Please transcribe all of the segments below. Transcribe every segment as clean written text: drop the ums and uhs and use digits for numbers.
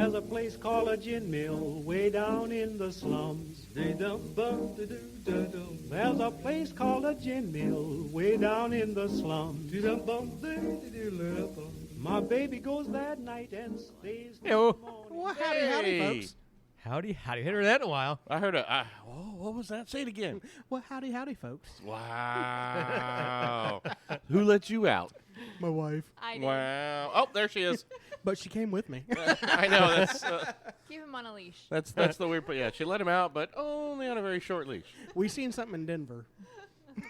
There's a place called a gin mill way down in the slums. There's a place called a gin mill way down in the slums. My baby goes that night and stays till morning. Well, howdy, folks. Howdy. Hadn't heard that in a while. I heard what was that? Say it again. Well, howdy, folks. Wow. Who let you out? My wife. I did. Wow. Oh, there she is. But she came with me. I know. That's Keep him on a leash. that's the weird part. Yeah, she let him out, but only on a very short leash. We seen something in Denver.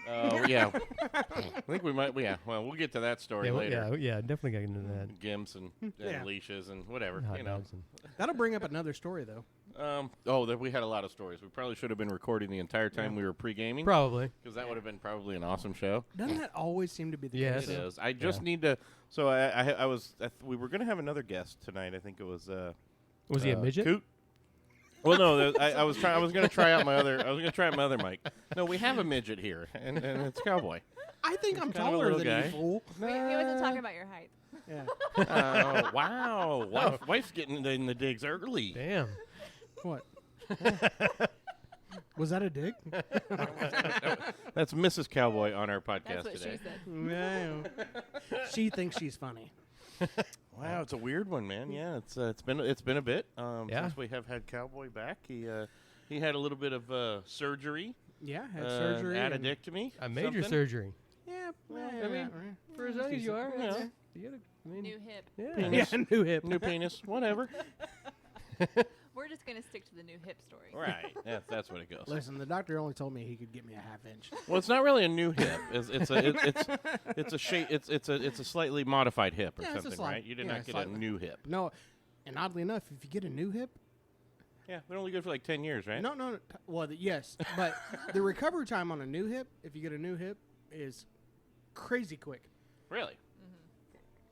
Oh, yeah. I think we might. Yeah. Well, we'll get to that story later. Yeah, definitely got into that. Gimps and Yeah. leashes and whatever. Hot You know. dogs and- That'll bring up another story, though. We had a lot of stories. We probably should have been recording the entire time we were pre-gaming. Probably. Because that would have been probably an awesome show. Doesn't that always seem to be the Yes. case? It is. I just need to. So we were going to have another guest tonight. I think it was. Was he a midget? Coot. Well, no, I was going to try out my other. I was going to try out my other mic. No, we have a midget here, and it's Cowboy. I think I'm kind of a taller little than guy. you, fool. He wasn't talking about your height. Yeah. Oh wow! Wife's getting in the digs early. Damn. What? Was that a dig? That's Mrs. Cowboy on our podcast That's what today. she said. No. She thinks she's funny. Wow, it's a weird one, man. Yeah, it's been a bit Yeah. since we have had Cowboy back. He had a little bit of surgery. Yeah, had surgery. and- Addictomy. A major something. surgery. Yeah, I mean, for as young as you are, Yeah. you gotta, I mean, New hip. yeah. Penis. Yeah, new hip. New penis, whatever. We're just going to stick to the new hip story. Right, that's what it goes. Listen, the doctor only told me he could get me a half-inch. Well, it's not really a new hip. It's a shape. It's a slightly modified hip or Yeah, it's a something, slight- right? You did yeah, not get slightly. a new hip. No, and oddly enough, if you get a new hip, Yeah, they're only good for like 10 years, right? no. Well, yes, but the recovery time on a new hip, if you get a new hip, is crazy quick. Really?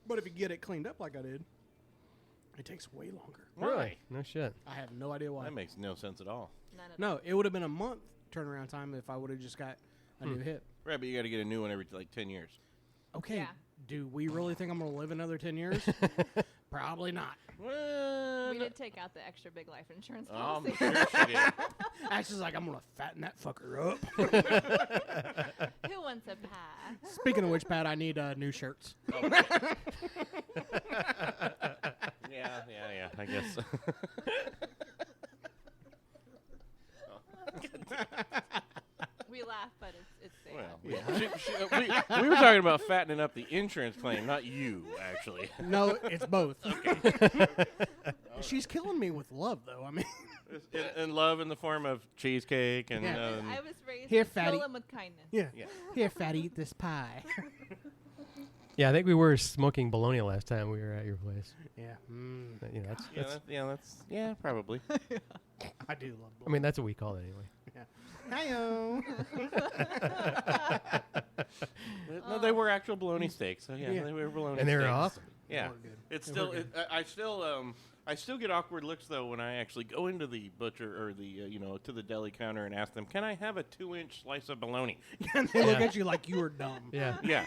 But if you get it cleaned up like I did, it takes way longer. Why? No shit. I have no idea why. That makes no sense at all. None of No, it would have been a month turnaround time if I would have just got a new hip. Right, but you got to get a new one every like 10 years. Okay, Yeah. do we really think I'm going to live another 10 years? Probably not. We did take out the extra big life insurance I'm policy. sure she did. That's just like, I'm going to fatten that fucker up. Who wants a pie? Speaking of which, Pat, I need new shirts. Yeah, I guess. We laugh, but it's there. Well, we were talking about fattening up the insurance claim, not you, actually. No, it's both. She's killing me with love, though. I mean, In love in the form of cheesecake and. Yeah. I was raised Here, to kill fatty. them with kindness. yeah. Yeah. Here, fatty, eat this pie. Yeah, I think we were smoking bologna last time we were at your place. Yeah. But, you know, Yeah, probably. I do love I mean, that's what we call it anyway. Hi-yo. No, they were actual bologna steaks. So yeah, they were bologna. And they were steaks. awesome. Yeah, They were good. it's They still. were good. I still get awkward looks though when I actually go into the butcher or the to the deli counter and ask them, "Can I have a 2-inch slice of bologna?" And they look at you like you were dumb. Yeah. Yeah,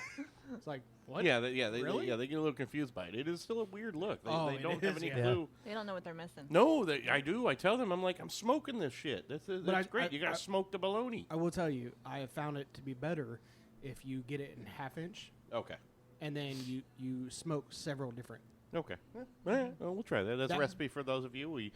It's like, what? they Really? they get a little confused by it. It is still a weird look. They, Oh, they it don't have is, any yeah. clue. They don't know what they're missing. No, I do. I tell them, I'm like, I'm smoking this shit. That's I- great. You got to smoke the bologna. I will tell you, I have found it to be better if you get it in half-inch Okay. and then you smoke several different. Okay. Well, we'll try that. That's a That- recipe for those of you. We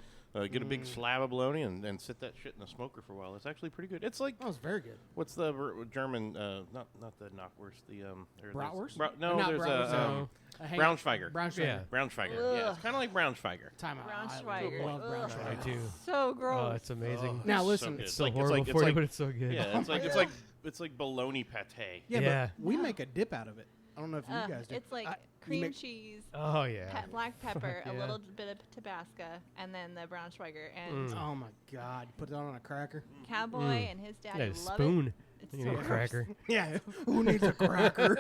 get a big slab of bologna and sit that shit in the smoker for a while. It's actually pretty good. It's like, That was very good. what's the German, not the knockwurst, the, there's- Bratwurst? no, Not there's bratwurst, a, Braunschweiger. Braunschweiger. Yeah. Braunschweiger. Yeah, it's kind of like Braunschweiger. Time out. Braunschweiger. I love Ugh. I Braunschweiger. do. So gross. Oh, it's amazing. Now so listen, good. It's so like- horrible it's for you, like- but it's so good. Yeah, it's like bologna pate. Yeah, Yeah. but we make a dip out of it. I don't know if you guys do. It's like you cream make- cheese, Oh, yeah. black pepper, a Yeah. little bit of Tabasco, and then the Braunschweiger. And Oh my God! Put it on a cracker. Cowboy and his daddy Yeah, a love spoon. it. It's You so need a gross. cracker. Yeah, who needs a cracker?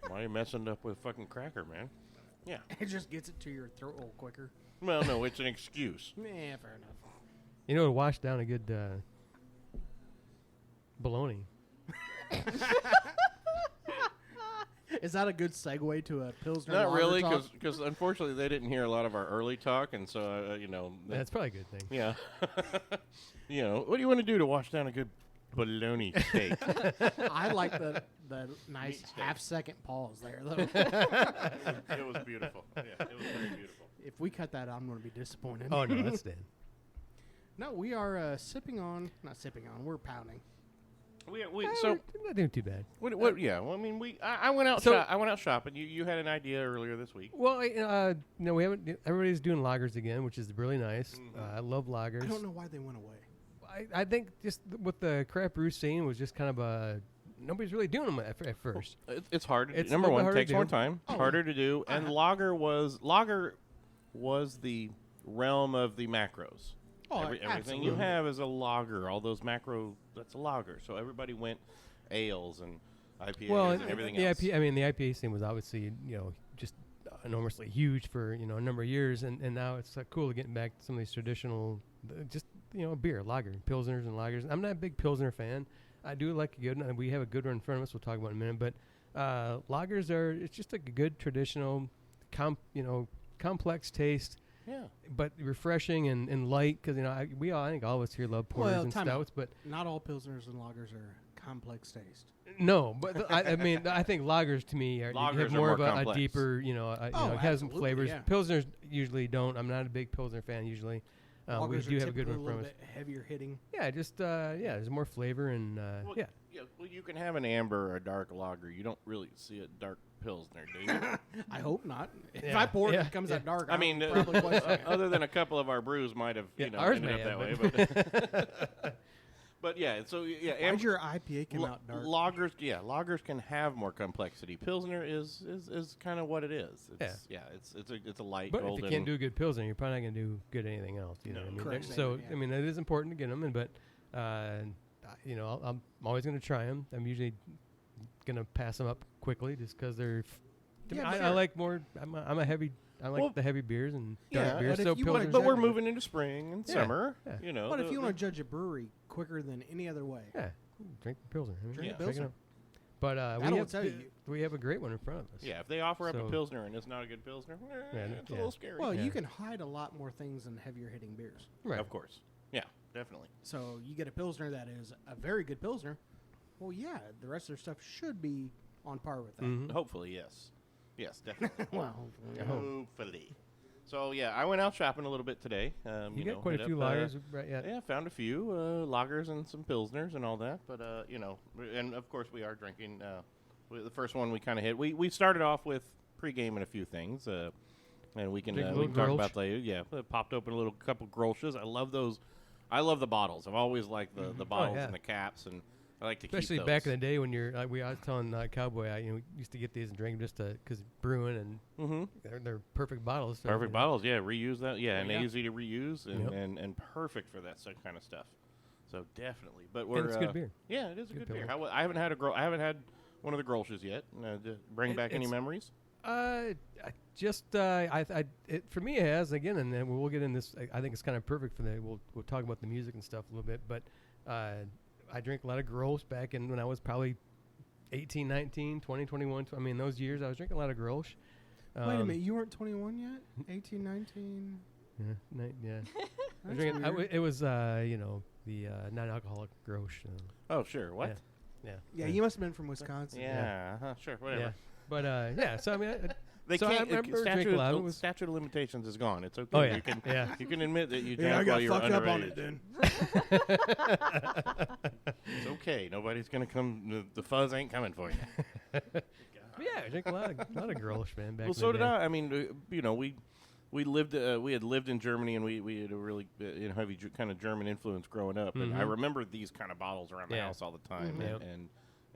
Why are you messing up with fucking cracker, man? Yeah. It just gets it to your throat a little quicker. Well, no, it's an excuse. Yeah, fair enough. You know, it wash down a good bologna. Is that a good segue to a Pilsner? Not lager really, talk? because unfortunately they didn't hear a lot of our early talk, and so That's probably a good thing. yeah. What do you want to do to wash down a good bologna steak? I like the nice Meat steak. half-second pause there, though. It was beautiful. Yeah, it was very beautiful. If we cut that, I'm going to be disappointed. Oh no, that's Dan. No, we are not sipping on, we're pounding. So We're not doing too bad. what? Yeah. Well, I mean, I went out. So- I went out shopping. You had an idea earlier this week. Well, we haven't. Everybody's doing lagers again, which is really nice. I love lagers. I don't know why they went away. I think just with the craft brew scene was just kind of nobody's really doing them at first. It's hard. It's a Number little one, bit harder takes to more do. time. Oh. Harder to do, and lager was the realm of the macros. Oh, Everything absolutely. you have is a lager. All those macro, that's a lager. So everybody went ales and IPAs Well, and everything the else. the IPA scene was obviously just enormously huge for a number of years, and now it's cool to get back to some of these traditional, beer, lager, pilsners and lagers. I'm not a big pilsner fan. I do like a good one. We have a good one in front of us. We'll talk about in a minute. But lagers it's just like a good traditional, complex taste. Yeah. But refreshing and light because I think all of us here love porters and time out. stouts, but Not all Pilsners and lagers are complex taste. no, but I mean I think lagers to me have Lagers are more more of a complex. deeper it has some absolutely, flavors. yeah. Pilsners usually don't. I'm not a big pilsner fan usually. We Lagers do are have a good typically one a from little us. bit heavier hitting. Yeah, just there's more flavor and Well, yeah. Well, you can have an amber or a dark lager. You don't really see a dark pilsner, do you? I hope not. If Yeah, I pour it, yeah, it comes yeah. out dark. I mean, probably question it. other than a couple of our brews might have, ours ended may up that have, way. But yeah, so yeah, Why'd your IPA come out dark? lagers can have more complexity. Pilsner is kind of what it is. It's a light But golden. if you can't do a good pilsner, you're probably not gonna do good anything else. You know what I mean? Correct So statement, yeah. I mean, it is important to get them, but I'm always gonna try them. I'm usually gonna pass them up quickly just because they're. Yeah, I sure. like more. I'm a heavy. I like Well, the heavy beers and yeah, dark beers. but if So you wanna pilsners. but we're judge- moving into spring and Yeah, summer. yeah. But if you want to judge a brewery quicker than any other way, Yeah, drink the pilsner. I mean, Drink check the it Pilsner. out. But That'll tell you. we have a great one in front of us. if they offer up a So- pilsner and it's not a good pilsner, it's a yeah. little scary. well, Yeah. you can hide a lot more things than heavier hitting beers. Right. Of course, yeah, definitely. So you get a Pilsner that is a very good Pilsner. Well, yeah, the rest of their stuff should be on par with that. Mhm. Hopefully, yes, definitely. Well, hopefully, yeah. Hopefully. So yeah, I went out shopping a little bit today. You got quite hit a few up, lagers, right? Yeah. Yeah, found a few lagers and some pilsners and all that. But and of course we are drinking. The first one we kind of hit. We started off with pre-gaming a few things, and we can Drink a we little can talk Grolsch. about later. Yeah, popped open a little couple Grolsches. I love those. I love the bottles. I've always liked the bottles yeah. and the caps, and I like to Especially keep those. back in the day when you're, I was telling Cowboy, we used to get these and drink them just because brewing and they're perfect bottles. So, Perfect bottles, yeah. Reuse that, yeah, and Yeah. easy to reuse and, Yep. and perfect for that kind of stuff. So definitely, but And we're it's good beer. Yeah, it is a good beer. pilsner. I haven't had I haven't had one of the Grolsches yet. To bring back any it's- memories? For me it has again, and then we'll get in this. I think it's kind of perfect for the. We'll talk about the music and stuff a little bit, but I drank a lot of Grolsch back in when I was probably 18, 19, 20, 21. I mean, those years I was drinking a lot of Grolsch. Wait a minute, you weren't 21 yet? 18, 19? Yeah, I was That's drinking. weird. It was the non-alcoholic Grolsch. Oh, sure. What? Yeah. Yeah, you must have been from Wisconsin. Yeah. Sure. Whatever. Yeah. But yeah, so I mean, They So I can't. remember drinking a lot. It was- statute of limitations is gone. It's okay. Oh, yeah. You can. Yeah. You can admit that you Yeah, I drank while got you were fucked up on underage. it then. It's okay. Nobody's gonna come. The fuzz ain't coming for you. but yeah, I drank a lot of Grolsch, man. Back Well, in so the did day. I. I mean, we lived we had lived in Germany, and we had a really heavy kind of German influence growing up. And I Mhm. remember these kind of bottles around the Yeah. house all the time, Mhm. Yep. and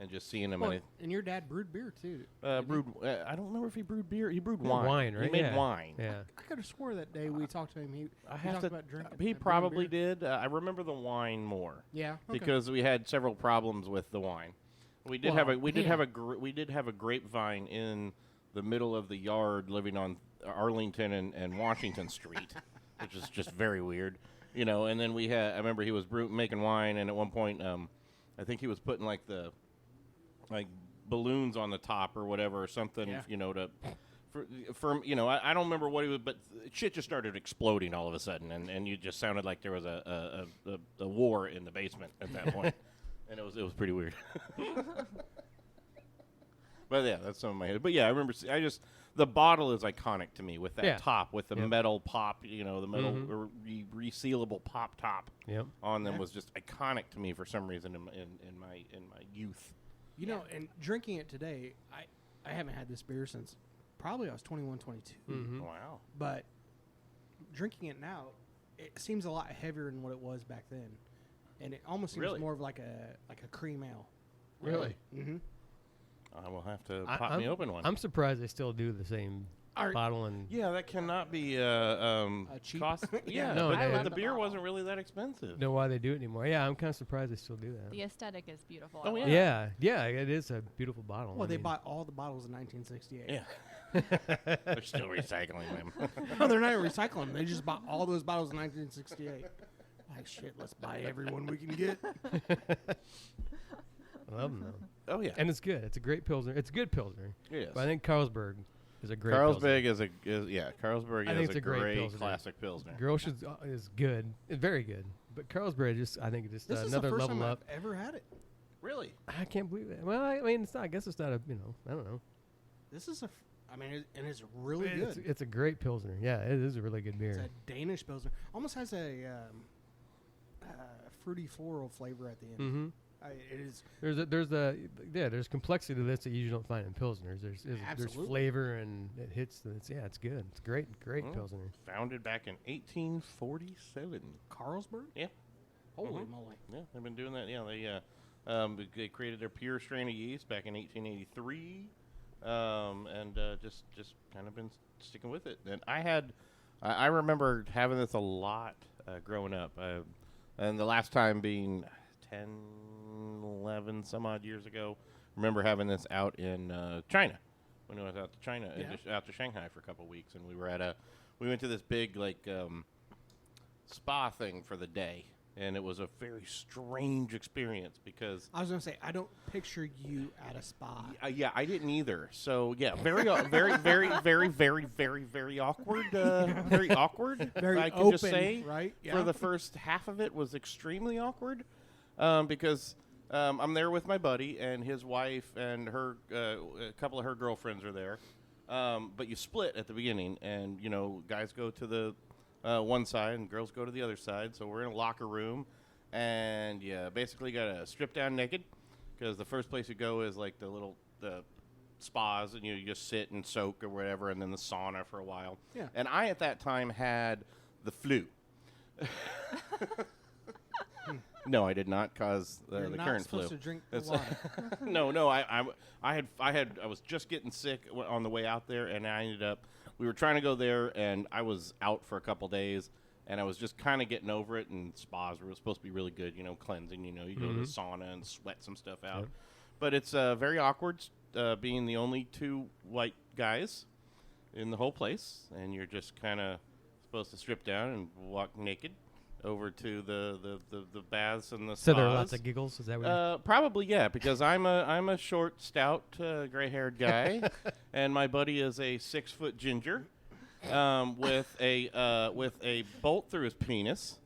just seeing them. Well, and and your dad brewed beer, too. brewed. I don't remember if he brewed beer. He brewed Yeah, wine. wine, He right? made Yeah. wine. Yeah. I could have swore that day we talked to him. He have talked to- about drinking. He brewing probably beer. did. I remember the wine more. Yeah. Okay. Because we had several problems with the wine. We did Well, have a we did yeah. have a we did have a grapevine in the middle of the yard, living on Arlington and Washington Street, which is just very weird, And then we had. I remember he was making wine, and at one point, I think he was putting like balloons on the top or whatever or something, Yeah. you know, for I don't remember what he was, but shit just started exploding all of a sudden, and you just sounded like there was a war in the basement at that point, and it was pretty weird. But yeah, that's some of my head. But yeah, I remember. The bottle is iconic to me with that top, with the metal pop, the metal resealable pop top on them was just iconic to me for some reason in my youth. You know, and drinking it today, I haven't had this beer since probably I was 21, 22. Mm-hmm. Wow. But drinking it now, it seems a lot heavier than what it was back then, and it almost seems more of like a cream ale. Really? Mm-hmm. I will have to pop me open one. I'm surprised they still do the same bottle and. Yeah, that cannot be cheap. cost. Yeah, No, but I love the the beer bottle. wasn't really that expensive. Know why they do it anymore? Yeah, I'm kind of surprised they still do that. The aesthetic is beautiful. Oh, I yeah. love it. Yeah, it is a beautiful bottle. Well, I they mean, bought all the bottles in 1968. Yeah. They're still recycling them. No, they're not recycling them. They just bought all those bottles in 1968. Like, shit, let's buy every one we can get. I love them though. Oh yeah, And it's good. It's a great pilsner. It's a good pilsner. yes. But I think Carlsberg is a great Carlsberg pilsner. Carlsberg I think is it's a a great great Pilsner. classic pilsner. Grosche is good. It's very good. But Carlsberg I think it's just This is another the first level time up. I've ever had it. Really? I can't believe it. Well, I mean, I guess it's not a, I don't know. This is and it's really good. It's a great pilsner. Yeah, it is a really good It's beer. a Danish pilsner. Almost has a fruity floral flavor at the end. Mm-hmm. It is. There's complexity to this that you don't find in pilsners. There's Absolutely. flavor and it hits. It's good. It's great pilsner. Founded back in 1847. Carlsberg? Yeah. Holy Mhm. moly. Yeah, they've been doing that. Yeah, they created their pure strain of yeast back in 1883, and just kind of been sticking with it. And I remember having this a lot growing up, and the last time being 10, 11 some odd years ago. Remember having this out in China when I was out to China, out to Shanghai for a couple of weeks, and we went to this big spa thing for the day. And it was a very strange experience because I was going to say, I don't picture you at a spa. yeah, I didn't either. So yeah, very, very, very, very, very, very, very awkward. Very awkward. Very I could open, just say, right? Yeah. For the first half of it was extremely awkward, because I'm there with my buddy and his wife and her a couple of her girlfriends are there, but you split at the beginning, and guys go to the one side and girls go to the other side. So we're in a locker room, and basically got to strip down naked because the first place you go is like the spas, and you just sit and soak or whatever, and then the sauna for a while. Yeah. And I at that time had the flu. No, I did not cause You're the not current supposed flu. to drink the That's- water. No, I was just getting sick on the way out there, and we were trying to go there, and I was out for a couple days, and I was just kind of getting over it, and spas were supposed to be really good, cleansing, you go to the sauna and sweat some stuff out. Yep. But it's very awkward being the only two white guys in the whole place, and you're just kind of supposed to strip down and walk naked over to the baths and the spas. So there are lots of giggles. Is that what? Probably, yeah, because I'm a short, stout, gray-haired guy, and my buddy is a 6-foot ginger, with a bolt through his penis,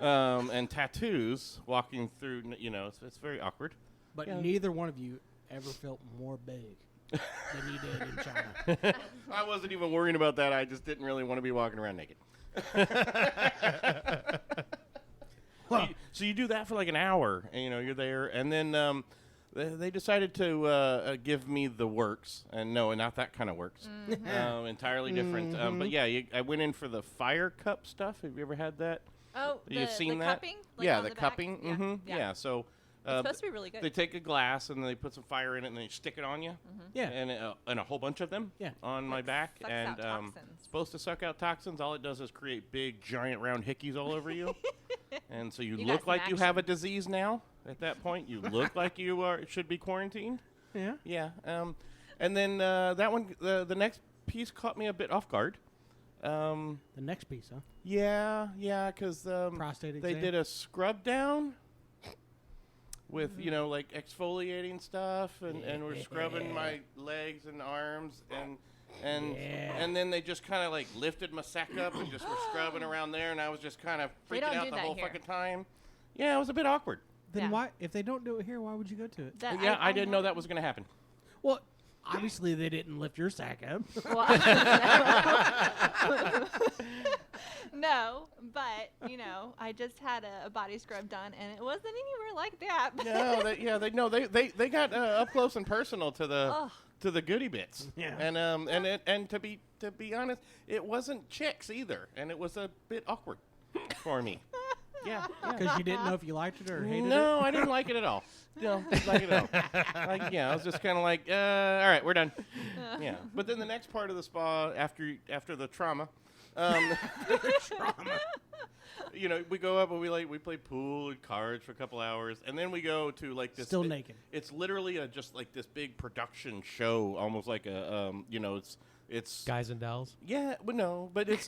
and tattoos walking through. It's very awkward. But Yeah. neither one of you ever felt more big than you did in China. I wasn't even worrying about that. I just didn't really want to be walking around naked. So you do that for like an hour, and you're there, and then they decided to give me the works, and no, not that kind of works, entirely different. But yeah, I went in for the fire cup stuff. Have you ever had that? Oh, You've seen the that? cupping? Like Yeah, on the back? cupping. Yeah. Mm-hmm. Yeah. Yeah. So It's supposed to be really good. they take a glass and they put some fire in it and they stick it on you, Yeah. and a whole bunch of them Yeah. on my back, Sucks and out toxins. supposed to suck out toxins. All it does is create big, giant, round hickeys all over you, and so you You got look some like you have a action. disease now. At that point, you look like you should be quarantined. Yeah. Yeah. And then that one, the next piece caught me a bit off guard. The next piece, huh? Yeah, because Prostate they exam? did a scrub down, with like exfoliating stuff, and we're scrubbing my legs and arms, and then they just kind of like lifted my sack up and just were scrubbing around there, and I was just kind of They freaking don't out do the that whole here. fucking time. Yeah, it was a bit awkward. Then Yeah. why, if they don't do it here, why would you go to it? Yeah, I didn't know that was going to happen. Well, obviously they didn't lift your sack up. Well, no, but I just had a body scrub done, and it wasn't anywhere like that. No, they got up close and personal to the Ugh. to the goodie bits. Yeah. And to be honest, it wasn't chicks either, and it was a bit awkward for me. Yeah. Because you didn't know if you liked it or hated it? No, I didn't like it at all. No, didn't like it at all. I was just kind of like, all right, we're done. Yeah. But then the next part of the spa, after the trauma, we go up and we play pool and cards for a couple hours, and then we go to like this. Still naked. It's literally just like this big production show, almost like a it's Guys and dolls. yeah, but no, but it's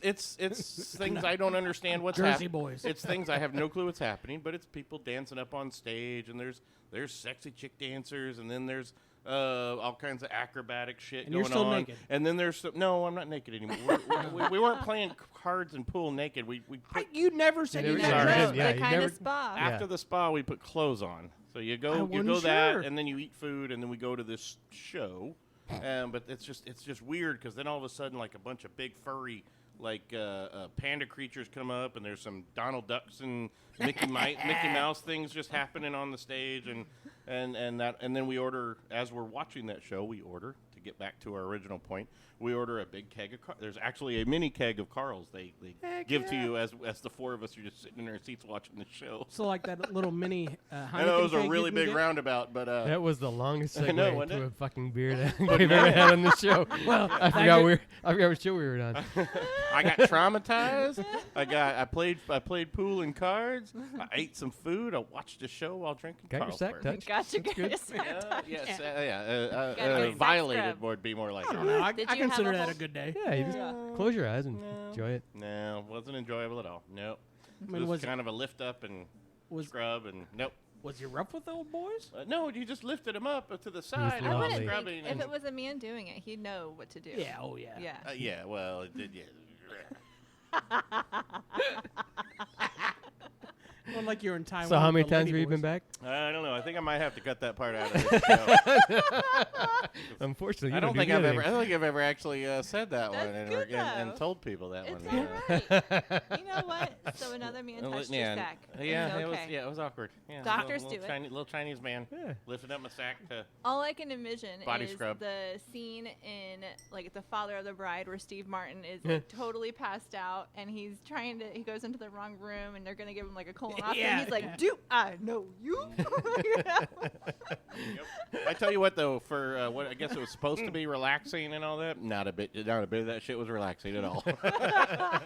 things I don't understand what's Jersey happening. boys. It's things I have no clue what's happening, but it's people dancing up on stage, and there's sexy chick dancers, and then there's all kinds of acrobatic shit And going you're still on. naked. And then there's no, I'm not naked anymore. We weren't playing cards and pool naked. We put You never said You you never never said dressed. it. Yeah, the you kind never- of spa. Yeah. after the spa, we put clothes on. So you I go wasn't that, sure. and then you eat food, and then we go to this show. But it's just weird because then all of a sudden, like a bunch of big furry panda creatures come up, and there's some Donald Ducks and Mickey Mouse things just happening on the stage, and then we order, as we're watching that show, to get back to our original point, we order a big keg of there's actually a mini keg of Carl's they give to you as the four of us are just sitting in our seats watching the show. So like that little mini Heineken I know it was a keg you really can big get? roundabout, but That was the longest I know, segue wasn't to it? a fucking beer that we've ever had on the show. Well, I forgot what show we were on. I got traumatized. I played pool and cards. I ate some food. I watched a show while drinking Got your sack Carlsberg. touched. Gotcha, That's good. Yes, Got your sack violated scrub. would be more like I it. don't know. I Did you consider have a that whole- a good day. Yeah, you just close your eyes and enjoy it. No, wasn't enjoyable at all. Nope. I mean, It was was kind of a lift up and scrub and nope. you rough with the old boys? No, you just lifted them up to the side. I I Lovely. wouldn't Scrubbing think if and- it was a man doing it, he'd know what to do. Yeah. Oh yeah. Yeah. Yeah, well, it did. Yeah. Well, like you're in Taiwan. So how with many the times lady have you boys. been back? I don't know. I think I might have to cut that part out of this show. Unfortunately, you I don't do think the I've other ever. I don't think I've ever actually said that That's one and, good, and though. told people that It's one. alright. You know what? So another man Well, touched your sack. Yeah, It's it was. okay. Yeah, it was awkward. Yeah, Doctors little do it. Little Chinese man Yeah. lifted up my sack to. All I can envision Body is scrub. the scene in like The Father of the Bride where Steve Martin is like totally passed out and he goes into the wrong room and they're gonna give him like a colonoscopy. Yeah. And he's like, "Do I know you?" You know? I tell you what, though, for what I guess it was supposed to be relaxing and all that, not a bit of that shit was relaxing at all.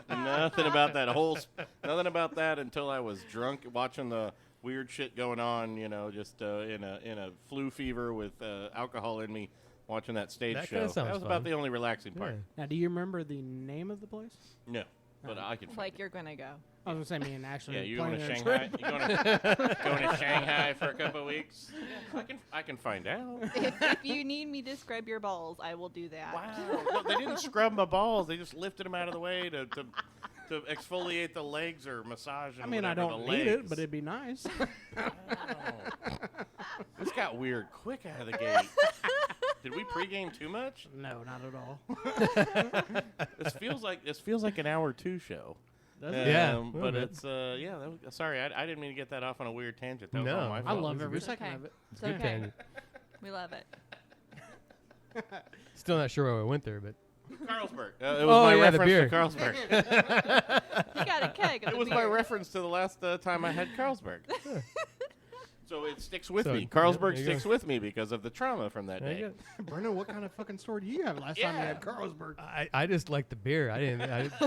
Nothing about that until I was drunk watching the weird shit going on. Just in a flu fever with alcohol in me, watching that stage That show. kinda sounds That was fun. about the only relaxing part. Yeah. Now, do you remember the name of the place? No, but I can. Like you're gonna go. I was gonna say me and Ashley. Yeah, are you going to planning a Shanghai? trip. You going to Shanghai for a couple of weeks? I can find out. If you need me to scrub your balls, I will do that. Wow, no, they didn't scrub my balls. They just lifted them out of the way to exfoliate the legs or massage. I mean, I don't need it, but it'd be nice. This got weird quick out of the gate. Did we pregame too much? No, not at all. This feels like an hour 2 show. Does it? Yeah, a but little bit. it's sorry, I didn't mean to get that off on a weird tangent. That was No. all my I fault. love every It's second okay. of it. It's Good okay. tangent. We love it. Still not sure why we went there, but Carlsberg. It was Oh, my yeah, the reference beer. to Carlsberg. You got a keg. Of It was beer. my reference to the last time I had Carlsberg. So it sticks with So, me. yeah, Carlsberg there you sticks go. with me because of the trauma from that there day. you go. Brendan, what kind of fucking story do you have last time you Yeah. had Carlsberg? I just like the beer. I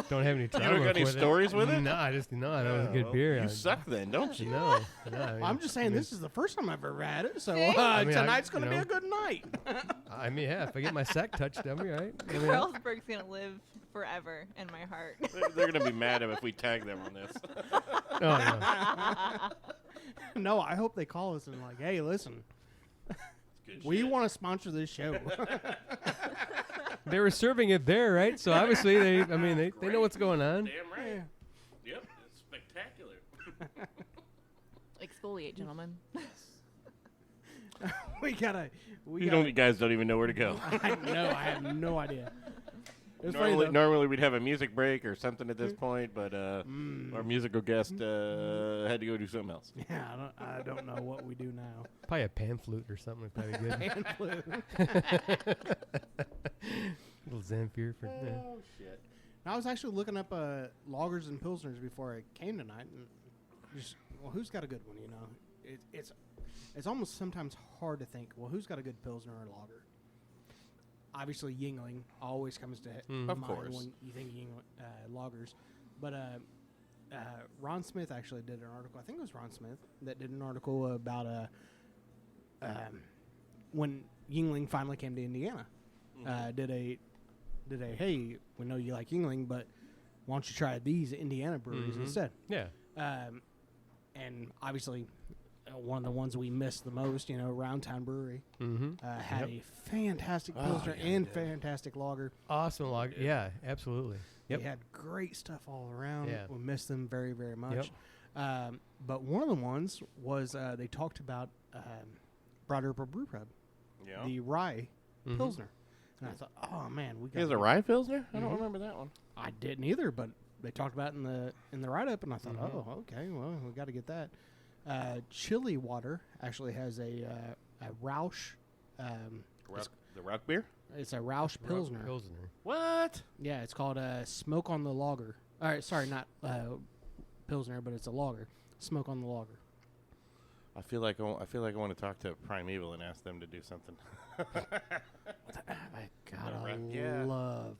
don't have any trauma got any with stories with it? No, I just know it was a good well, beer. You suck then, don't you? No, I Well, I'm just saying this is the first time I've ever had it, so See? I mean, tonight's you going to be know. a good night. I mean, yeah. If I get my sack touched, I'll be all right. I mean, Carlsberg's gonna live forever in my heart. They're going to be mad if we tag them on this. no. No, I hope they call us and like, hey, listen, we want to sponsor this show. They were serving it there, right? So obviously they know what's going on. Damn right. Yep, it's spectacular. Exfoliate, gentlemen. You guys don't even know where to go. I know. I have no idea. Normally we'd have a music break or something at this point, but our musical guest had to go do something else. Yeah, I don't know what we do now. Probably a pan flute or something would probably be good. Pan flute. Little Zamfir for. Oh shit! I was actually looking up lagers and pilsners before I came tonight, and just who's got a good one? You know, it's almost sometimes hard to think. Well, who's got a good pilsner or lager? Obviously, Yuengling always comes to mind Of course. when you think Yuengling lagers. But Ron Smith actually did an article. I think it was Ron Smith that did an article about when Yuengling finally came to Indiana. Did a hey, we know you like Yuengling, but why don't you try these Indiana breweries instead? Yeah. And obviously, one of the ones we missed the most, Roundtown Brewery, had a fantastic pilsner and fantastic lager. Awesome lager. Yeah, absolutely. Yep. They had great stuff all around. Yeah. We missed them very, very much. But one of the ones was they talked about Broad Ripple Brewpub, the rye pilsner. And I thought, oh man, we got. He has a rye pilsner? I don't remember that one. I didn't either, but they talked about it in the write up, and I thought, oh, okay, well, we got to get that. Chili Water actually has a Rausch. The Rock beer? It's a Rausch Pilsner. What? Yeah, it's called Smoke on the Lager. All right, sorry, not Pilsner, but it's a lager. Smoke on the Lager. I feel like I want to talk to Primeval and ask them to do something. I love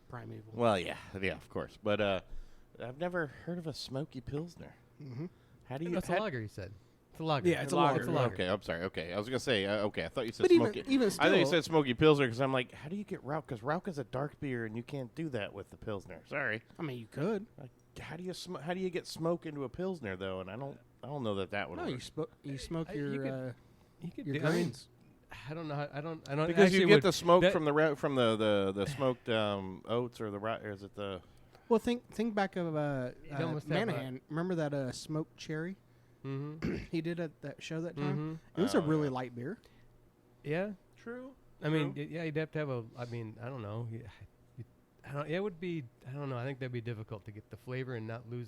Primeval. Well, yeah, of course. But I've never heard of a smoky pilsner. Mm-hmm. How do you? That's a lager. You said it's a lager. Yeah, it's a lager. It's a lager. Okay, I'm sorry. Okay, I was gonna say. Okay, I thought you said But smoky. even still, I thought you said smoky pilsner because I'm like, how do you get Rauch? Because Rauch is a dark beer, and you can't do that with the pilsner. Sorry. I mean, you could. Like, how do you get smoke into a pilsner though? And I don't know that would No, work. you smoke You your could your do, I mean, grains. I don't know. I don't. Because actually you get would- the smoke that- from the smoked oats or or is it the? Well, think back of You'd almost have Manahan. Remember that smoked cherry he did at that show that time? It was a Oh, really yeah. light beer. Yeah. True. I mean, yeah, you'd have to have a. I mean, I don't know. It would be. I don't know. I think that'd be difficult to get the flavor and not lose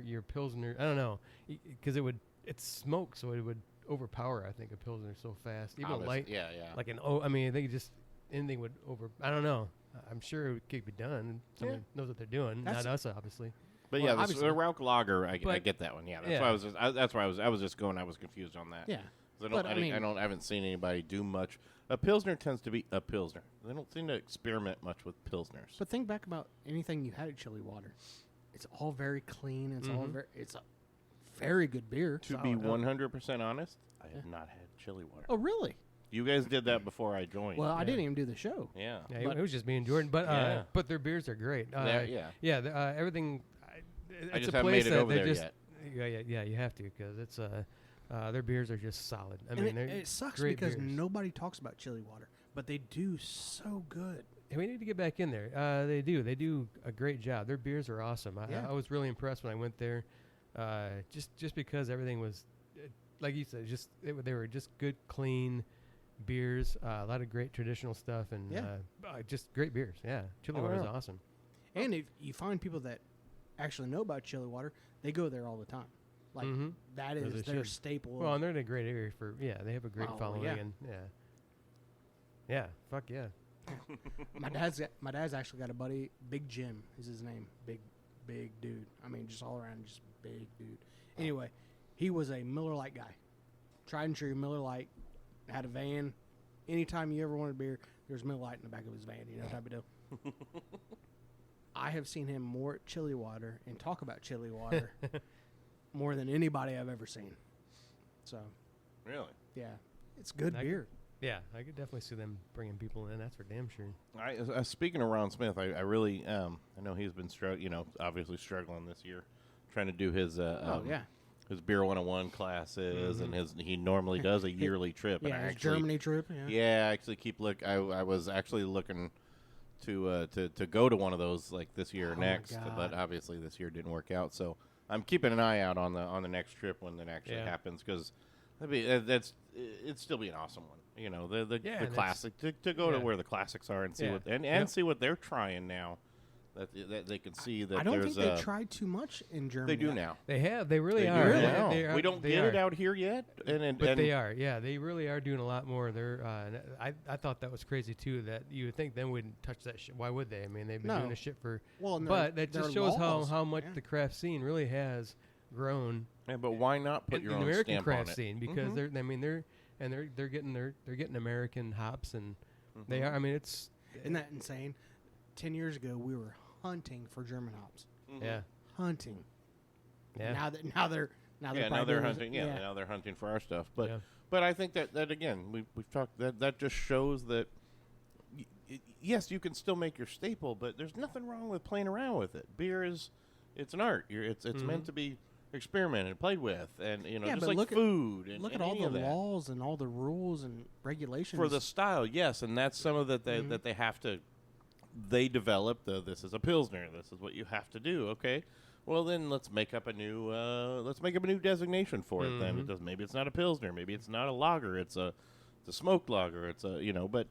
your pilsner. I don't know, because it's smoke, so it would overpower. I think a pilsner so fast, even light. Yeah. Like I think anything would over. I don't know. I'm sure it could be done. Someone knows what they're doing. Not us, obviously. But Well, yeah, obviously. the Rauch lager, I But- get that one. Yeah, that's Yeah. why I was just going. I was confused on that. Yeah. 'Cause But, I haven't seen anybody do much. A pilsner tends to be a pilsner. They don't seem to experiment much with pilsners. But think back about anything you had at Chili Water. It's all very clean. It's all it's a very good beer. To be 100% honest, I have not had chili water. Oh, really? You guys did that before I joined. Well, I didn't even do the show. yeah. Yeah, But- it was just me and Jordan, but Yeah. but their beers are great. Yeah. Everything. I It's just a haven't place made it that over they there just, yet. Yeah, you have to because it's their beers are just solid. I And mean, it sucks great because beers. nobody talks about Chili Water, but they do so good. And we need to get back in there. They do a great job. Their beers are awesome. Yeah. I was really impressed when I went there, just because everything was, like you said, they were just good, clean beers. A lot of great traditional stuff and just great beers. Yeah, Chili Water is awesome. And if you find people that actually know about Chili Water, they go there all the time. Like that As is they their should. staple. Well, and they're in a great area they have a great Oh, following yeah. and yeah, fuck yeah. my dad's actually got a buddy, Big Jim is his name. Big dude. I mean, just all around, just big dude. Anyway, he was a Miller Lite guy. Tried and true Miller Lite. Had a van. Anytime you ever wanted beer, there's Miller Lite in the back of his van, type of deal. I have seen him more at Chili Water and talk about Chili Water more than anybody I've ever seen. So, Really? yeah, it's good beer. Yeah, I could definitely see them bringing people in. That's for damn sure. Speaking of Ron Smith, I really I know he's been obviously struggling this year, trying to do his his Beer 101 classes, and he normally does a yearly trip. Yeah, and I his actually, Germany trip. Yeah. Yeah, I actually keep I was actually looking to go to one of those like this year or Oh, my next, God. but obviously this year didn't work out. So I'm keeping an eye out on the next trip when that actually happens, because it'd still be an awesome one. You know, the classic to go to where the classics are and see what see what they're trying now. That they can see that I don't there's think they tried too much in Germany. they do now. They have. They really They are. do They- now. they are- We don't they get are. it out here yet, But they are. Yeah, they really are doing a lot more. They're. I thought that was crazy too. That you would think them wouldn't touch that shit. Why would they? I mean, they've been No. doing this shit for. Well, and But that there just are shows laws. how much Yeah. the craft scene really has grown Yeah, but why not put in your the own American stamp craft on it? scene, because Mhm. they're getting American hops, and they are. I mean, it's Isn't that insane? 10 years ago, we were hunting for German hops. yeah. Hunting. Yeah. Now they're Now they're probably doing hunting. it. Now they're hunting for our stuff. But Yeah. but I think that again we've talked that just shows that yes, you can still make your staple, but there's nothing wrong with playing around with it. Beer it's an art. It's meant to be experimented, played with, and Yeah, just but like look at- food. And Look and at all any the of that. laws and all the rules and regulations. For the style, yes, and that's some of that they have to. They develop this is a pilsner. This is what you have to do. Okay, well then let's make up a new designation for it. Then maybe it's not a pilsner. Maybe it's not a lager. It's a smoked lager. It's a but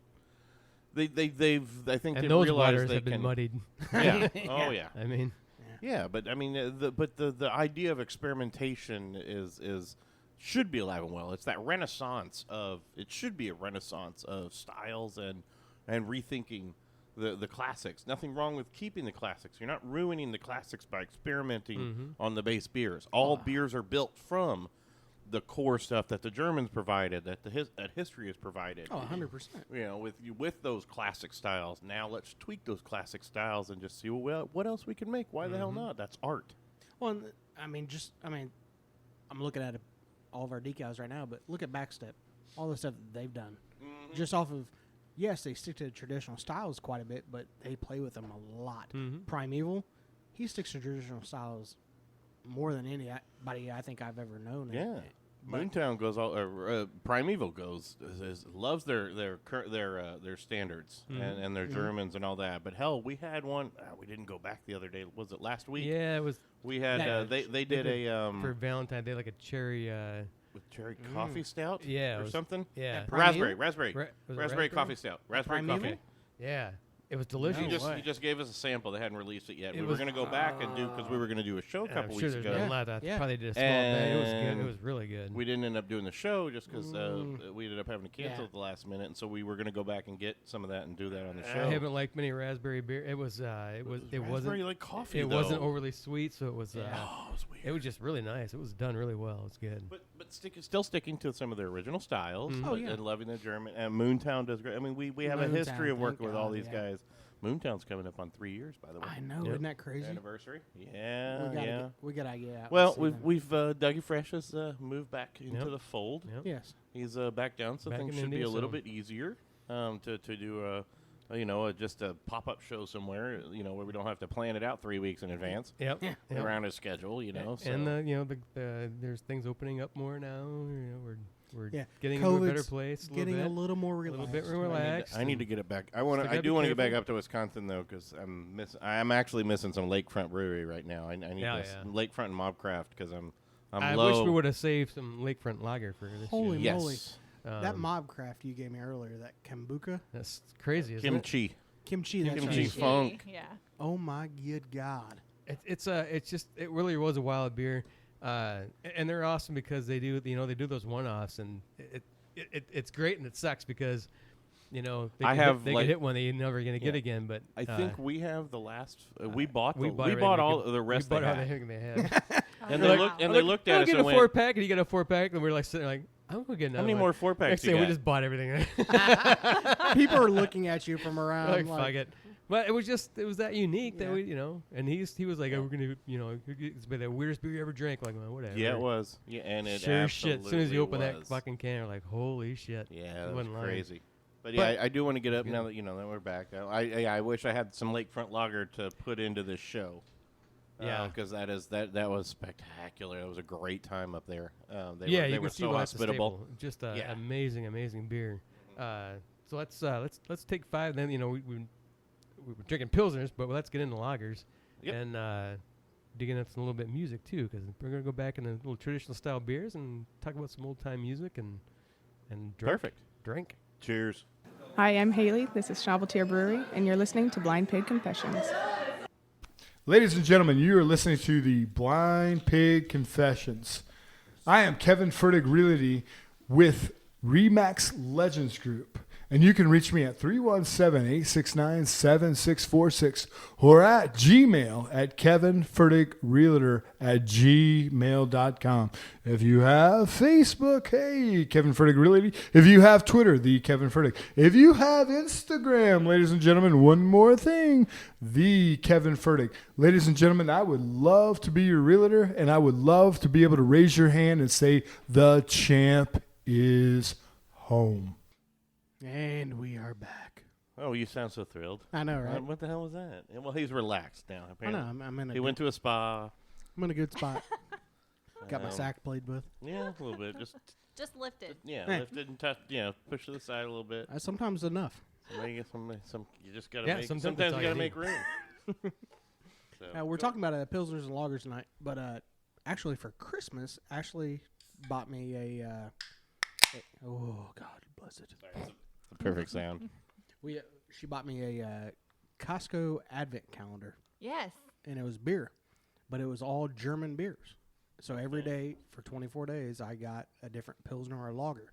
they've I think And they've those realized waters they have been can. muddied. Yeah. Oh yeah. I mean, Yeah, but I mean, the idea of experimentation should be alive and well. It's that renaissance of it should be a renaissance of styles and rethinking the classics. Nothing wrong with keeping the classics. You're not ruining the classics by experimenting on the base beers. All beers are built from the core stuff that the Germans provided, that that history has provided. Oh, 100%. You know, with those classic styles. Now let's tweak those classic styles and just see what else we can make. Why the hell not? That's art. Well, I'm looking at all of our decals right now, but look at Backstep, all the stuff that they've done, just off of. Yes, they stick to the traditional styles quite a bit, but they play with them a lot. Primeval, he sticks to traditional styles more than anybody I think I've ever known. Yeah. But- Moontown goes all. Primeval loves their standards and their Germans and all that. But hell, we had one. We didn't go back the other day. Was it last week? yeah, it was We had Yeah. they did a for Valentine's Day, like a cherry. with cherry coffee stout. Yeah, it or was- something. Yeah, Primeval? Raspberry was it raspberry coffee stout. Raspberry Primeval? coffee. yeah, it was delicious. No way. He just gave us a sample. They hadn't released it yet. It we were was- going to go back and do because we were going to do a show a And couple I'm sure weeks there's ago. been a lot. I Yeah. probably did a small bag. It was good. And It was really good. We didn't end up doing the show just because we ended up having to cancel Yeah. at the last minute, and so we were going to go back and get some of that and do that on the I show. haven't liked many raspberry beer. It wasn't. Raspberry like coffee. It though. wasn't overly sweet, so it was. Oh, it was weird. It was just really nice. It was done really well. It's good. But still sticking to some of their original styles. Oh, yeah. And loving the German. And Moontown does great. I mean, we have a history Moontown, of working thank with all God, these yeah. guys. Moontown's coming up on 3 years, by the way. I know, Yep. isn't that crazy? Anniversary. Yeah, We gotta get out. Well, and see them. we've Dougy Fresh has moved back into Yep. the fold. Yep. Yes. He's back down, so Back things in should be India, a little so- bit easier to do just a pop-up show somewhere, where we don't have to plan it out 3 weeks in advance Yep. Yeah. Yep. around his schedule, So. And there's things opening up more now. We're Yeah. getting into a better COVID's place. getting a little more a relaxed. little bit right? relaxed. I need to get it back. I want Still to. I gotta do be want to get back careful. up to Wisconsin though, because I'm actually missing some Lakefront Brewery right now. I need Yeah, this yeah. Lakefront and Mobcraft because I'm I low. wish we would have saved some Lakefront lager for this Holy year. moly. Yes. That Mobcraft you gave me earlier, that kombucha, That's crazy, isn't it? Kimchi. kimchi, that's Kimchi right. funk. Yeah. Oh my good God. It really was a wild beer, and they're awesome because they do those one-offs, and it's great and it sucks because they I get have, they like- get hit one they're never gonna get again. But I think we have the last. We bought everything all we could- the rest we bought they everything had. they had. And Oh, they wow. looked and they looked at I'll us get and a went, 4-pack, and you got a 4-pack, and we're like sitting there like, I'm gonna get another "How many one." more 4-packs Next you day we got?" just bought everything. People are looking at you from around. like, fuck it. But it was that unique that Yeah. and he was like, oh, we're gonna, it's been the weirdest beer you ever drank. Like, well, whatever. Yeah, it was. Yeah, and it Sure shit. As soon as you open absolutely that fucking can, you're like, holy shit. Yeah, You that was wasn't lying. crazy. But But- yeah, I do want to get up Good. now that that we're back. I wish I had some Lakefront lager to put into this show. Yeah. Because that was spectacular. It was a great time up there. They Yeah, were, they you were can see so why it's a hospitable. staple. Just Yeah. amazing beer. So let's take 5. Then we were drinking pilsners, but let's get into lagers and digging into some little bit of music too, because we're gonna go back into little traditional style beers and talk about some old time music and drink. Cheers. Hi, I'm Haley. This is Shoveltier Brewery, and you're listening to Blind Pig Confessions. Ladies and gentlemen, you are listening to the Blind Pig Confessions. I am Kevin Fertig Realty with Remax Legends Group, and you can reach me at 317-869-7646 or at Gmail at kevinfertigrealtor@gmail.com. If you have Facebook, hey, Kevin Fertig Realty. If you have Twitter, the Kevin Fertig. If you have Instagram, ladies and gentlemen, one more thing, the Kevin Fertig. Ladies and gentlemen, I would love to be your realtor, and I would love to be able to raise your hand and say, the champ is home. And we are back. Oh, you sound so thrilled. I know, right? What the hell was that? Well, he's relaxed now. I Apparently. know. I'm in a He went to a spa. I'm in a good spot. Got my sack played with. Yeah, a little bit. Just lift it. Lift it and touch. Push to the side a little bit. Sometimes enough. You just gotta Yeah, make. sometimes Sometimes that's you all gotta you make room. We're talking about pilsners and lagers tonight, but actually for Christmas, Ashley bought me oh God bless it. Perfect sound. She bought me a Costco Advent calendar, Yes. and it was beer, but it was all German beers. So every day for 24 days, I got a different pilsner or lager,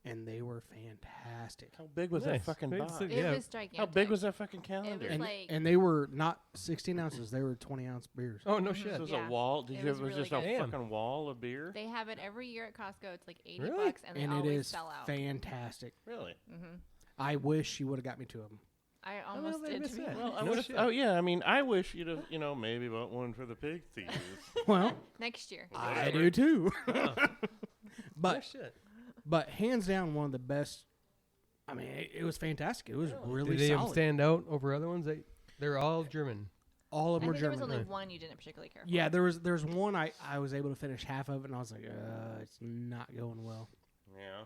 and they were fantastic. How big was Nice. that fucking Big box? so- It Yeah. was gigantic. How big was that fucking calendar? was And, like- and they were not 16 ounces; they were 20-ounce beers. Oh no This shit! was Yeah. a wall. Did It you was have really just a good. fucking wall of beer? They have it every year at Costco. It's like $80, Really? and they And it always is sell out. fantastic. Really? I wish she would have got me 2 of them. I almost they did. miss To be that. honest. Well, No shit. oh yeah. I mean, I wish you'd have, maybe bought one for the pigs to use. Well, Next year. I do too. No but shit. but hands down, one of the best. I mean, it was fantastic. It was really Did they solid. stand out over other ones? They're all German. All of I them were think there was German. only right? one you didn't particularly care for. Yeah, there's one I was able to finish half of it, and I was like, it's not going well. Yeah.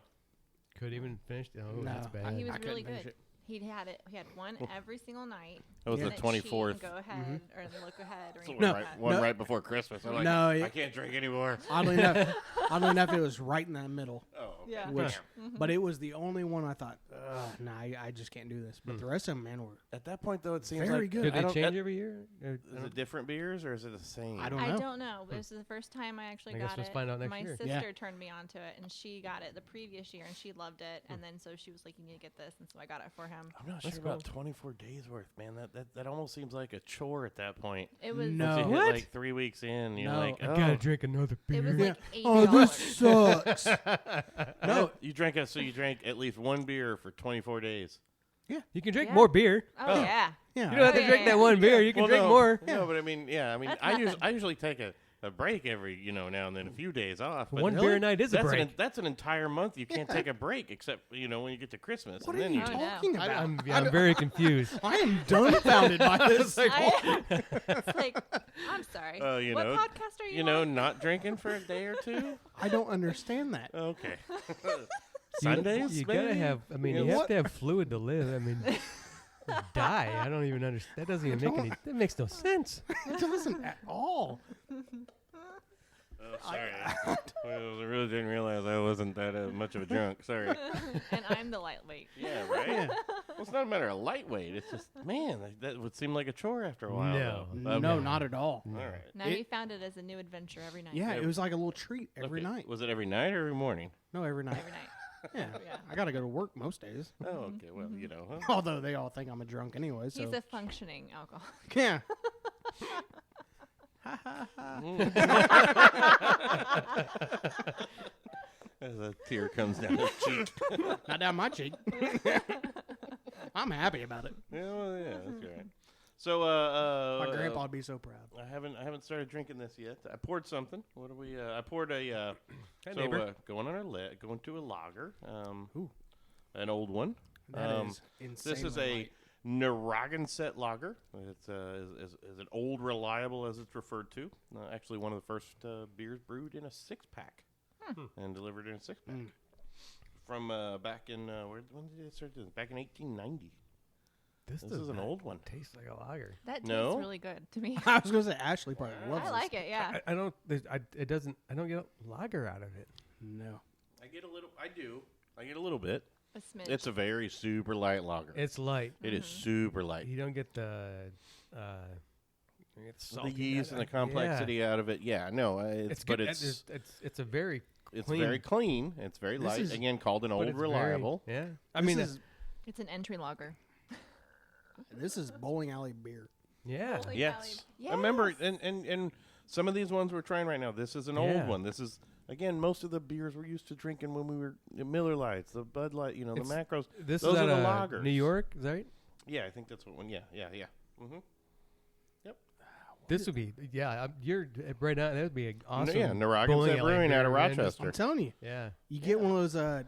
Could even finish. Oh, No, that's I- bad. He was I couldn't really finish good. it. He had one every single night. That was Yeah. the Couldn't cheat and 24th. Go ahead or look ahead or anything No, like that. One right before Christmas. I'm like, No, I can't drink anymore. Oddly enough, it was right in that middle. Oh. Yeah. Which, but it was the only one I thought, nah, I just can't do this. But the rest of them, man, were At that point, though, it seems Very like good. Did I they don't- change every year? Is it different beers or is it the same? I don't I know. don't know. This is the first time I actually I guess got we'll it. find out next My year. sister Yeah. turned me on to it, and she got it the previous year, and she loved it. And then so she was like, "You need to get this," and so I got it for him. I'm not That's sure about cool. 24 days worth, man. That almost seems like a chore at that point. It was No. Once you What? hit like 3 weeks in, you're No. like, I oh. gotta drink another beer. It was like $80. Oh, this sucks. No, you drank at least one beer for 24 days. You can drink Yeah. more beer. Oh yeah. Yeah. You don't have to yeah, drink yeah. that one beer. You can drink no, more. No, but I mean, That's I nothing. usually take a break every, now and then, a few days off. But One beer a night is a that's break. that's an entire month. You can't take a break except, when you get to Christmas. What and are then you Oh, no. talking about? I'm very confused. I am dumbfounded by this. It's like, I'm sorry. you what know, podcast are you on? not drinking for a day or two. I don't understand that. Okay. You- Sundays, You gotta maybe? have. I mean, Yeah, you have what? to have fluid to live. I mean, die. I don't even understand. That doesn't even make any. That makes no sense. It doesn't at all. Oh, sorry. I really didn't realize I wasn't that much of a drunk. Sorry. And I'm the lightweight. Yeah, right? Well, it's not a matter of lightweight. It's just, man, that would seem like a chore after a while. No. though. No, not at all. All right. Now It- you found it as a new adventure every night. Yeah, it was like a little treat every Okay. night. Was it every night or every morning? No, every night. Every night. Yeah. Yeah. I gotta go to work most days. Oh, okay. Well, huh? Although they all think I'm a drunk anyway. So He's a functioning alcoholic. yeah. As a tear comes down his cheek. Not down my cheek. I'm happy about it. Yeah, well, yeah, that's right. So, My grandpa would be so proud. I haven't started drinking this yet. I poured something. What do we? I poured a. neighbor. Going to a lager. Ooh. An old one. That is This is insanely a light. Narragansett Lager. It's is an old reliable, as it's referred to. Actually, one of the first beers brewed in a 6-pack and delivered in a 6-pack from back in when did it start? Back in 1890. This is an old one. Tastes like a lager. That tastes No? really good to me. I was going to say Ashley probably loves I like it. Yeah. I don't. It doesn't. I don't get lager out of it. No. I get a little. I do. I get a little bit. A smidge. It's a very super light lager. It's light. It is super light. You don't get the The yeast and the complexity out of it. Yeah, no, it's good. it's a very it's clean. very clean. It's very light. is- Again, called an but old it's very- reliable. yeah. I This mean, is, It's an entry lager. this is bowling alley beer. yeah. Bowling Yes. alley- I remember, Yes. and some of these ones we're trying right now. This is an old Yeah. one. This is again most of the beers we're used to drinking when we were Miller Lights, the Bud Light, the macros. This Those is are out the of lagers. New York, is that right? Yeah, I think that's what one. Yeah. Mm-hmm. This would be you're right now. That would be an awesome. Yeah, bowling Narragansett alley Brewing out of beer, man. Just- Rochester. I'm telling you. Yeah, You get one of those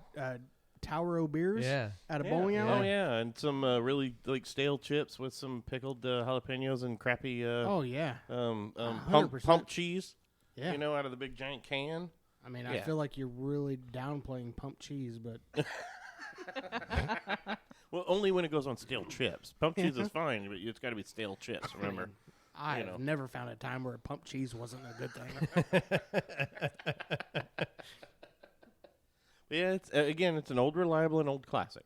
Tavour beers yeah. at a Yeah. bowling alley. Oh yeah, and some really like stale chips with some pickled jalapenos and crappy Oh, yeah. pump 100%. cheese. Yeah. Out of the big giant can. I mean, I Yeah. feel like you're really downplaying pump cheese, but Well, only when it goes on stale chips. Pump cheese is fine, but it's got to be stale chips. Remember? I You know. have never found a time where pump cheese wasn't a good thing. Yeah, it's it's an old reliable and old classic.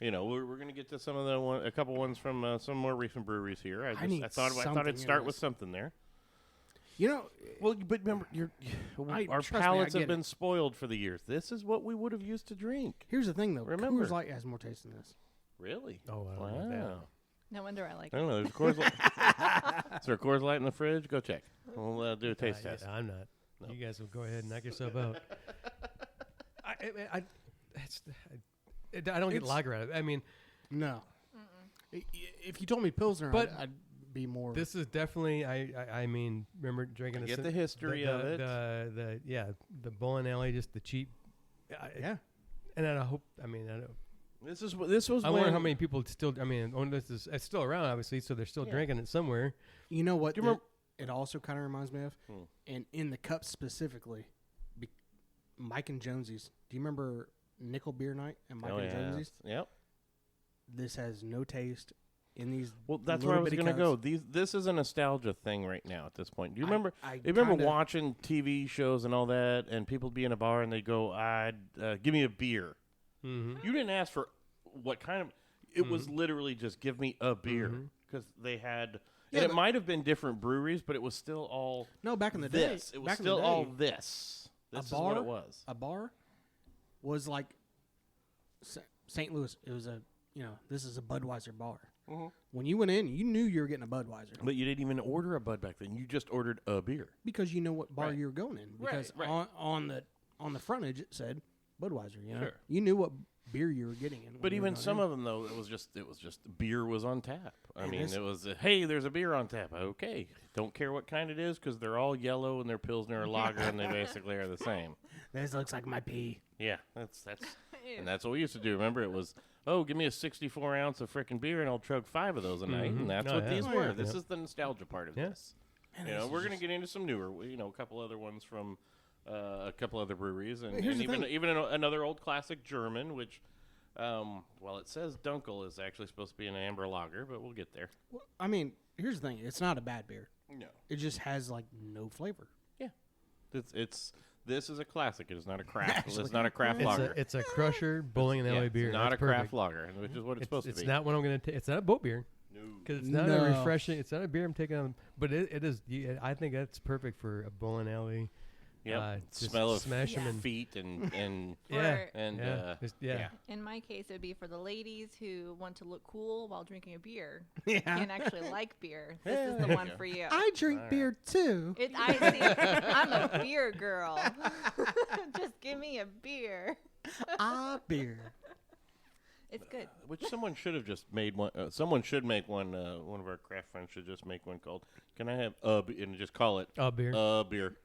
We're gonna get to some of a couple ones from some more recent breweries here. I need thought something I'd in start with this. something there. You know, Well, but remember, our trust me, I palates get have it. been spoiled for the years. This is what we would have used to drink. here's the thing, though. Remember. Coors Light has more taste than this. Really? Oh, I don't know that. Wow. No wonder I like I it. don't know. There's Coors Light. Is there a Coors Light in the fridge? Go check. We'll do a taste test. I'm not. No. You guys will go ahead and knock yourself out. I don't get It's- lager out of it. I mean, No. If you told me Pilsner, But I'd be more. this is definitely. I mean, remember drinking. I this get the history of it. The bowling alley, just the cheap. yeah. And I hope. I mean, I don't. This was I when wonder how many people still. I mean, it's still around, obviously, so they're still drinking it somewhere. You know what? Do you remember- It also kind of reminds me of, and in the cup specifically, Mike and Jonesy's. Do you remember Nickel Beer Night and Mike and Jonesy's? Yep. This has no taste in these. Well, that's little where I was bitty going to go. cups. This is a nostalgia thing right now at this point. Do you I- remember? I you remember kinda- watching TV shows and all that, and people be in a bar and they go, give me a beer." Mm-hmm. You didn't ask for what kind of. It was literally just give me a beer because they had. Yeah, and it but- might have been different breweries, but it was still all No, back in the this. day. It was back in still the day, all this. This is what it was. A bar was like St. Louis. It was this is a Budweiser bar. Mhm. When you went in, you knew you were getting a Budweiser But you didn't even order a Bud back then. You just ordered a beer. because you know what bar Right. you were going in. Because right. on the frontage it said Budweiser. Sure. You knew what beer you were getting in. But even some of them, though, it was just beer was on tap. I And mean, this- it was hey, there's a beer on tap. Okay, don't care what kind it is because they're all yellow and they're Pilsner or lager and they basically are the same. this looks like my pee. Yeah, that's and that's what we used to do. Remember, it was give me a 64 ounce of frickin' beer and I'll chug 5 of those a night, and that's Oh, what yeah. these Oh, were. yeah. This Yep. is the nostalgia part of Yeah. this. We're gonna get into some newer, a couple other ones from a couple other breweries, and, Here's the thing. even another old classic German, which. It says Dunkel is actually supposed to be an amber lager, but we'll get there. Well, I mean, here's the thing. It's not a bad beer. No. It just has like no flavor. Yeah. This is a classic. It is not a craft. It's not a craft It's lager. it's a Crusher bowling alley it's beer. not That's a craft perfect. lager, which is what it's supposed It's to be. not what I'm going to. It's not a boat beer No. because it's not No. a refreshing. It's not a beer I'm taking on. But it is. I think that's perfect for a bowling alley. Yep. Just Smell of smash 'em Yeah. and feet and yeah, Or- and yeah, yeah. In my case, it would be for the ladies who want to look cool while drinking a beer. Yeah. And actually like beer. This is There the you one go. for you. I drink Alright. beer too. I'm a beer girl. Just give me a beer. Beer. It's good. Which someone should have just made one. Someone should make one. One of our craft friends should just make one called "Can I have a beer?" and just call it beer. beer.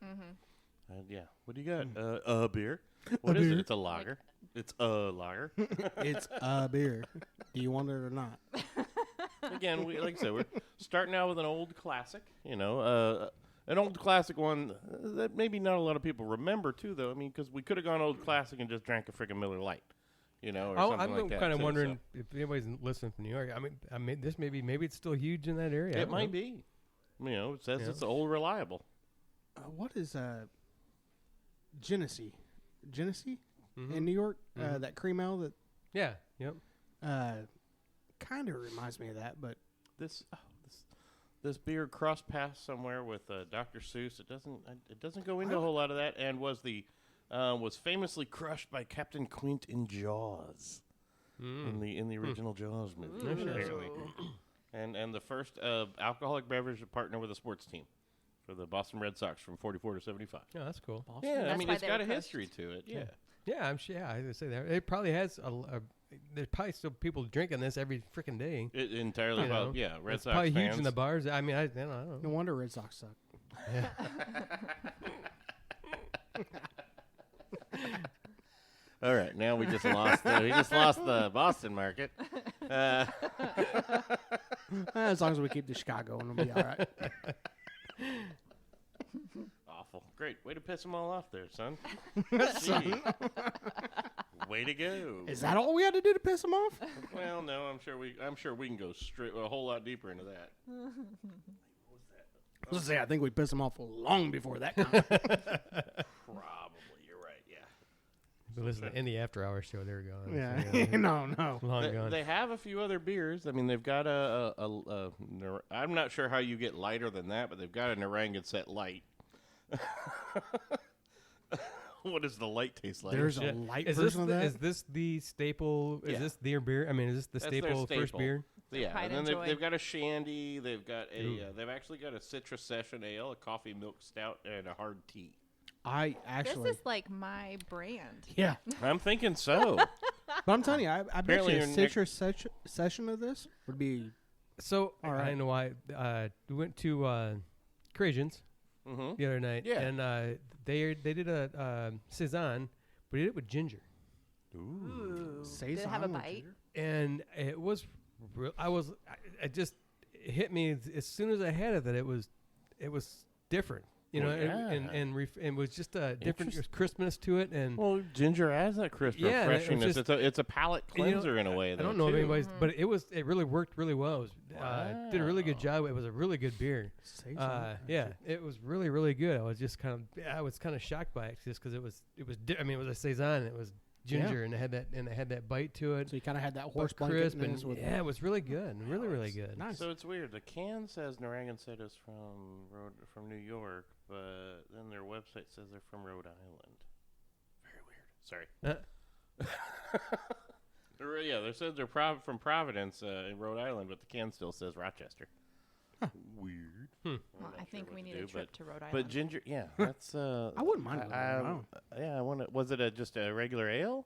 Yeah. What do you got? A beer. What is beer. it? It's a lager. It's a lager. It's a beer. Do you want it or not? Again, like I said, we're starting out with an old classic. You know, an old classic one that maybe not a lot of people remember too, though. I mean, because we could have gone old classic and just drank a freaking Miller Lite, you know, or something like that. I'm kind of too, wondering if anybody's listening from New York. I mean, this maybe it's still huge in that area. It might be. You know, it says it's old reliable. What is Genesee? Genesee in New York? That cream ale that Yeah. Yep. kind of reminds me of that, but This beer crossed paths somewhere with Dr. Seuss. It doesn't go into a whole lot of that, and was famously crushed by Captain Quint in Jaws, in the original Jaws movie. Apparently. And the first alcoholic beverage to partner with a sports team for the Boston Red Sox from 44 to 75. Yeah, that's cool. Yeah, That's I mean why it's they got were a history to it. Yeah. Yeah, I'm sure. Yeah, I would say that. It probably has there's probably still people drinking this every freaking day. It entirely You know, about Red it's Sox probably fans. huge in the bars. I mean, I don't know. no wonder Red Sox suck. All right, now we just lost the Boston market. As long as we keep the Chicago, and we'll be all right. Awful. Great. Way to piss them all off there, son. Gee. Way to go. Is that all we had to do to piss them off? Well, no, I'm sure we can go straight a whole lot deeper into that. Let's say I think we pissed them off long before that. Probably. You're right. Yeah. If you listen to any after hour show, they're gone. Yeah, So, no. long gone. They have a few other beers. I mean, they've got I'm not sure how you get lighter than that, but they've got a Narragansett Light. What does the light taste like? There's a light Is version of that. Is this the staple? Yeah. Is this their beer? I mean, is this the That's their staple first staple. beer? Yeah, Pride and and then Joy. they've got a shandy. They've got they've actually got a citrus session ale, a coffee milk stout, and a hard tea. I actually, This is like my brand. yeah. I'm thinking so. But I'm telling you, I bet Apparently you a your citrus session of this would be. So All I right. don't know why. We went to Crasian's Mm-hmm. the other night, Yeah. and they did a saison, but they did it with ginger, Ooh. Saison Did it have a with bite? ginger? and it was. It just hit me as soon as I had it that it was different. You know, Well, yeah. and it was just a different crispness to it, and Well, ginger has that crisp Yeah, it was refreshingness. just- it's a palate you know, cleanser in a way. I Though, don't know if too. anybody's, but it really worked really well. It was, did a really good job. It was a really good beer. Saison. Yeah, it was really, really good. I was just kind of shocked by it just because it was I mean, it was a saison. It was ginger and it had that bite to it. So you kind of had that but horse crisp blanketness and with yeah, it was really good, really, really good. nice. So it's weird. The can says Narragansett is from New York, but then their website says they're from Rhode Island. Very weird. Sorry. Yeah, they said they're from Providence in Rhode Island, but the can still says Rochester. Weird. Well, not I sure think what we to need do, a trip to Rhode Island. But ginger, yeah, that's. I wouldn't mind. Yeah, I want to. Was it just a regular ale?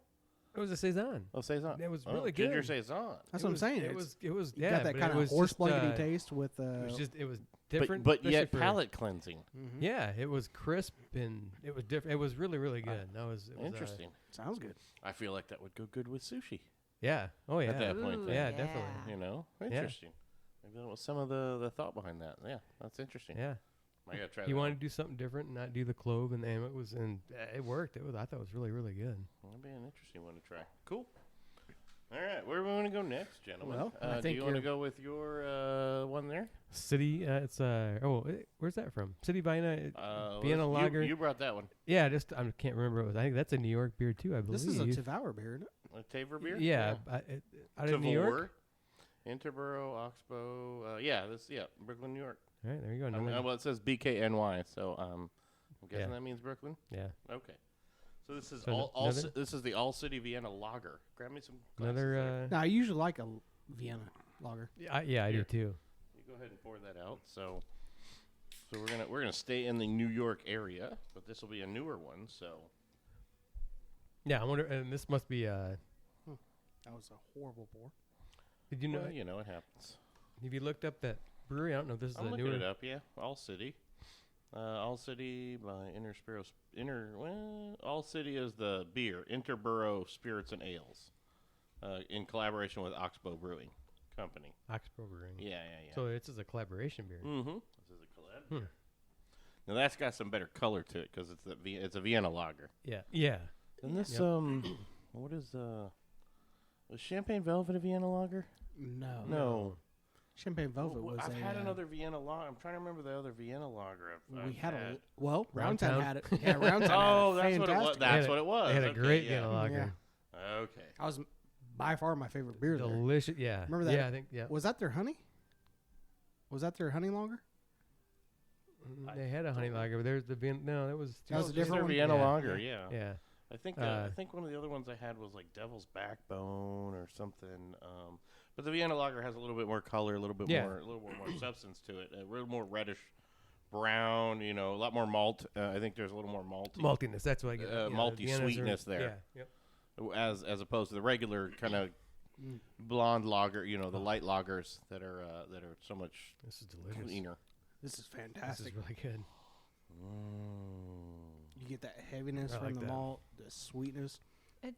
It was a saison. Oh, saison. It was Oh, really ginger good. saison. That's what I'm saying. It was You yeah. got that but kind it of was horse just, blankety taste with. It was different, but especially yet for- palate cleansing. Yeah, it was crisp and it was different. It was really, really good. It was Interesting. Sounds good. I feel like that would go good with sushi. Yeah. Oh yeah. At that point, Ooh, then. Yeah, definitely. You know, interesting. Maybe that was some of the thought behind that. Yeah, that's interesting. Yeah. I gotta try. He that wanted out. to do something different and not do the clove, and it was, and it worked. I thought it was really, really good. That'd be an interesting one to try. Cool. All right, where do we want to go next, gentlemen? Well, I do think you want to you're- go with your one there? City, it's where's that from? City Vienna, Vienna you- Lager. You brought that one. Yeah, I can't remember what it was. I think that's a New York beer too. I believe. This is a Tavour beer, isn't it? A Tavour beer. Yeah, out of New York. Interboro, Oxbow. Brooklyn, New York. All right, there you go. Well, it says BKNY, so I'm guessing Yeah. that means Brooklyn. Yeah, Okay. So this is So another- this is the All City Vienna Lager. Grab me some glasses another. there. No, I usually like a Vienna lager. I do Here. too. You go ahead and pour that out. So we're gonna stay in the New York area, but this will be a newer one. So Yeah, I wonder. And this must be. That was a horrible pour. Did you know? well, you know it happens. Have you looked up that brewery? I don't know if this is I'm a looking newer. it up. Yeah, All City. All City by All City is the beer. Interboro Spirits and Ales, in collaboration with Oxbow Brewing Company. Oxbow Brewing. Yeah. So this is a collaboration beer. Mm-hmm. This is a collab beer. Now that's got some better color to it because it's a Vienna lager. Yeah. And this what is was Champagne Velvet a Vienna lager? No. Champagne Velvet was I've had another Vienna lager. I'm trying to remember the other Vienna lager. We had had. Roundtown had it. Yeah, Roundtown Oh, had it. that's what it was. Fantastic. That's what it was. They had a Okay, great yeah. Vienna lager. Okay. I was by far my favorite beer there. Delicious. Yeah. Remember that? Yeah, I think. Yeah. Was that their honey? Was that their honey lager? They had a honey lager, but there's the Vienna. No, that was. That was a Just different their one? Vienna Yeah. lager. Yeah. Yeah. I think one of the other ones I had was like Devil's Backbone or something. But the Vienna lager has a little bit more color, a little bit more substance to it, a little more reddish brown. A lot more malt. I think there's a little more Maltiness. That's what I get. malty sweetness there. Yeah. Yep. As opposed to the regular kind of blonde lager. The light lagers that are so much This is delicious. cleaner. This is This fantastic. is really good. You get that heaviness I from like the that. malt, the sweetness. It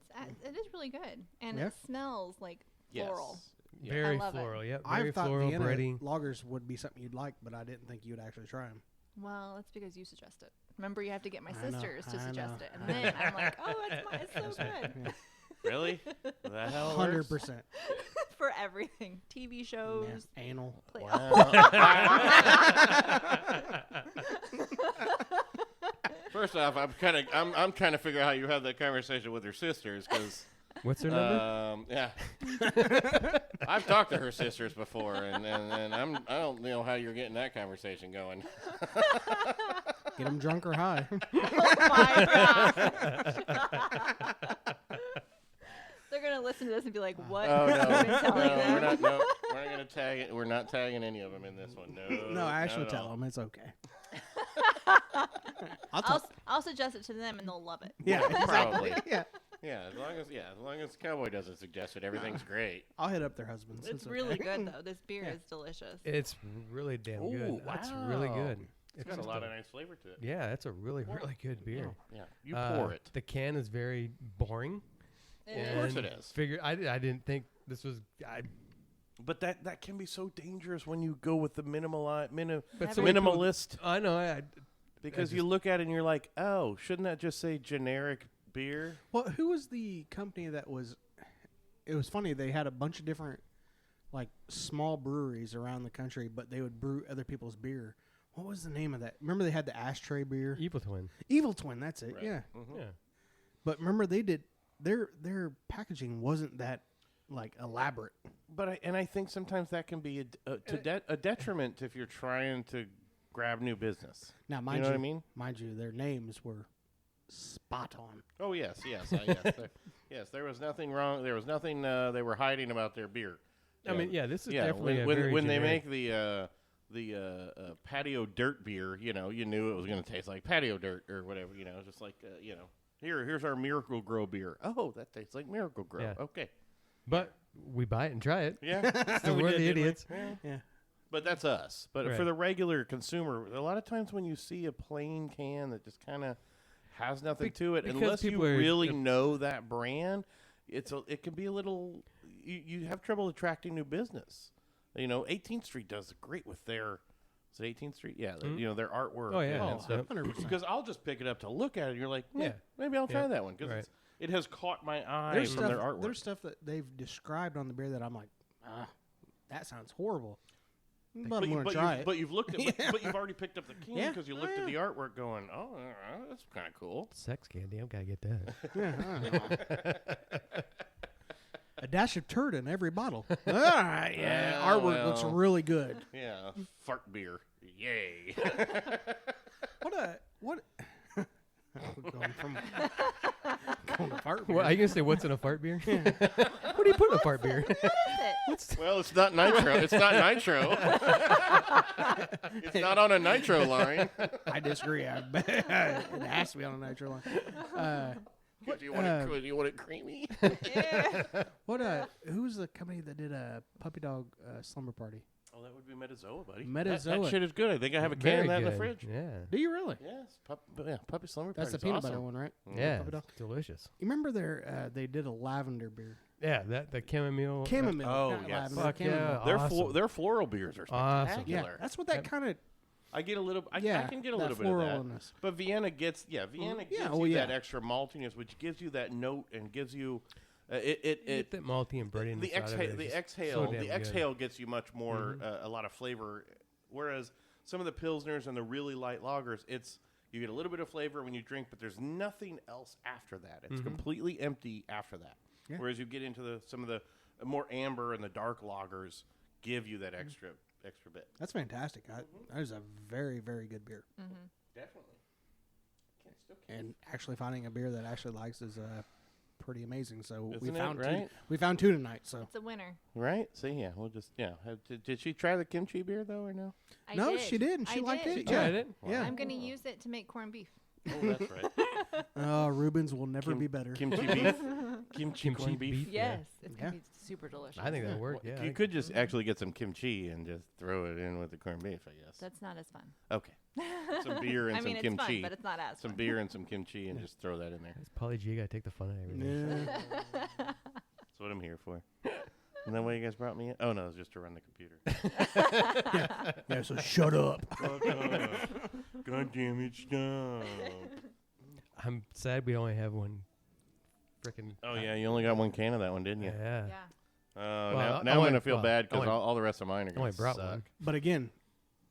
is really good, and Yeah. it smells like floral. Yeah. Very I love it. floral. Yep. I Very thought floral, Vienna bready. lagers would be something you'd like, but I didn't think you'd actually try them. Well, it's because you suggest it. Remember, you have to get my I know, sisters to I suggest know, it, and I then I'm like, oh, it's so good Really? Is that how it works? 100%. for everything. TV shows, Yeah. Anal. play. First off, I'm trying to figure out how you have that conversation with your sisters because What's her number? yeah, I've talked to her sisters before, and I don't know how you're getting that conversation going. Get them drunk or high. Oh my gosh. They're gonna listen to this and be like, "What? Oh no, have you been telling them?" we're not. No, we're not gonna tag it. We're not tagging any of them in this one. No. No, I actually not at tell all. them it's okay. I'll tell. I'll suggest it to them and they'll love it. Yeah, Probably. yeah. Yeah, as long as Cowboy doesn't suggest it, everything's great. I'll hit up their husbands. It's okay. really good though. This beer Yeah. is delicious. It's really damn Ooh, good. That's really wow. good. It's got a lot of nice flavor to it. Yeah, that's a really, really good beer. Yeah, you pour it. The can is very boring. It Of course and it is. I didn't think this was. But that can be so dangerous when you go with the But so many minimalist. I know. Because I you look at it and you're like, oh, shouldn't that just say generic beer? Well, who was the company that was? It was funny. They had a bunch of different, like, small breweries around the country, but they would brew other people's beer. What was the name of that? Remember they had the ashtray beer? Evil Twin. Evil Twin. That's it. Right. Yeah. Mhm. Yeah. But remember they did their packaging wasn't that like elaborate. But I think sometimes that can be a detriment if you're trying to grab new business. Now, mind You know what I mean? Mind you, their names were spot on. Oh yes. Yes. There was nothing wrong. There was nothing they were hiding about their beer. I mean, yeah, this is Yeah, definitely when they generic. make the patio dirt beer, you knew it was going to taste like patio dirt or whatever. Just like here's our Miracle Grow beer. Oh, that tastes like Miracle Grow. Yeah. Okay. But we buy it and try it. Yeah. So we're the idiots. Yeah. But that's us. But Right. for the regular consumer, a lot of times when you see a plain can that just kind of has nothing to it, because unless you people are- really know that brand, it can be a little. You have trouble attracting new business. 18th Street does great with their. Is it 18th Street? Yeah, their artwork. Oh, yeah. and stuff. 100%. Because I'll just pick it up to look at it, and you're like, Yeah. maybe I'll try Yeah. that one because Right. it has caught my eye There's from stuff, their artwork. there's stuff that they've described on the beer that I'm like, that sounds horrible. But I'm going to try it. But you've looked at, but you've already picked up the can Yeah. because you looked at the artwork, going, "Oh, that's kind of cool." Sex candy. I've got to get that. Yeah, I don't know. A dash of turd in every bottle. All right, yeah. Well, Artwork looks well. really good. Yeah, fart beer, yay! What? going to fart beer. Well, are you gonna say what's in a fart beer? What do you put in a fart bear? Well, it's not nitro. It's not nitro. It's not on a nitro line. I disagree. It has to be on a nitro line. Do you want it creamy? Who's the company that did a puppy dog slumber party? Oh, that would be Metazoa, buddy. Metazoa. That shit is good. I think I have a can Very of that in the good. fridge. Yeah. Do you really? Yes, Puppy Slumber That's the Party's peanut butter awesome. one, right? Yeah. Puppy dog. It's delicious. You remember they did a lavender beer. Yeah, the chamomile. Chamomile. Oh, not yes. lavender, Fuck chamomile. yeah. Awesome. Their floral beers are Awesome. spectacular. Yeah, that's what that kind of. I get a little. I Yeah, can get a that little bit of that. floralness. But Vienna gives yeah, you that extra maltiness, which gives you that note and gives you You get that malty and bready. the exhale gets you much more a lot of flavor, whereas some of the pilsners and the really light lagers, you get a little bit of flavor when you drink, but there's nothing else after that. It's completely empty after that. Yeah. Whereas you get into some of the more amber and the dark lagers give you that extra bit. That's fantastic. That is a very, very good beer. Definitely. And actually finding a beer that actually likes is pretty amazing. So Isn't it, right? we found two tonight. So It's a winner. Right? So yeah, we'll just Did she try the kimchi beer though or no? I no, did. she did, and she I liked did. it. You tried it? Yeah. I'm going to use it to make corned beef. Oh, that's right. Reuben's will never be better. Kimchi beef. Kimchi corned beef. Yes, it's Yeah. going to be super delicious. I think that'll work. Yeah. You could just actually get some kimchi and just throw it in with the corned beef, I guess. That's not as fun. Okay. Some beer and I mean, some it's kimchi. fun, but it's not as Some fun. beer and some kimchi and just throw that in there. It's Pauly G. Got to take the fun out of everything. Yeah. That's what I'm here for. And then why you guys brought me in? Oh, no, it was just to run the computer. Yeah, so shut up. God damn it, stop. I'm sad we only have one. Frickin' Oh, yeah, you only got one can of that one, didn't you? Yeah. Yeah. Oh, Well, now I I'm only- going to feel well, bad I because only- all the rest of mine are I going only to brought suck. one. But again,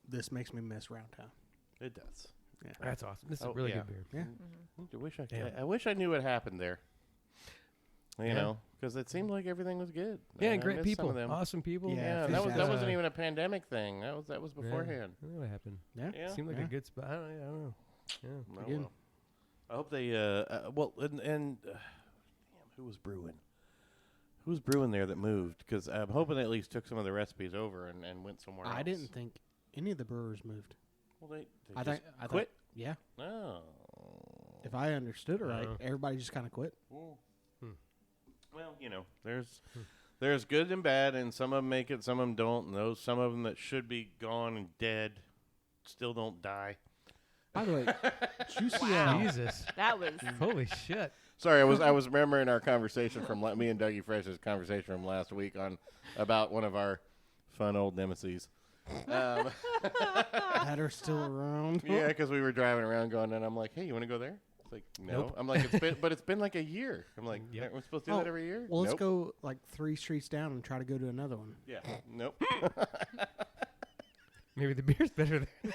this makes me miss Round Town. It does. That's awesome. This is Oh, a really yeah. good beer. Yeah. Damn. I wish I knew what happened there. You Yeah. know, because it seemed like everything was good. Yeah, And I great missed some people. of them. Awesome people. Yeah, Yeah, and that fantastic. wasn't even a pandemic thing. That was Yeah, beforehand. I don't know what happened. Yeah. Yeah. Seemed like Yeah. a good spot. I don't know. Yeah. Oh, Again. well. I hope they. Damn, who was brewing? Who was brewing there that moved? Because I'm hoping they at least took some of the recipes over and went somewhere else. I didn't think any of the brewers moved. Well, they I just think quit. Yeah. Oh. If I understood it right, Oh. everybody just kind of quit. Well, you know, there's good and bad, and some of them make it, some of them don't. And some of them that should be gone and dead still don't die. By the way, did you see Jesus. That was. Holy shit. Sorry, I was remembering our conversation from me and Dougy Fresh's conversation from last week about one of our fun old nemesis. that are still around? Yeah, because we were driving around going, and I'm like, "Hey, you want to go there?" It's like, "No." Nope. I'm like, "It's been like a year." I'm like, Yep. "Aren't we supposed to do that every year?" Well, let's Nope. go like 3 streets down and try to go to another one. Yeah, nope. Maybe the beer's better there.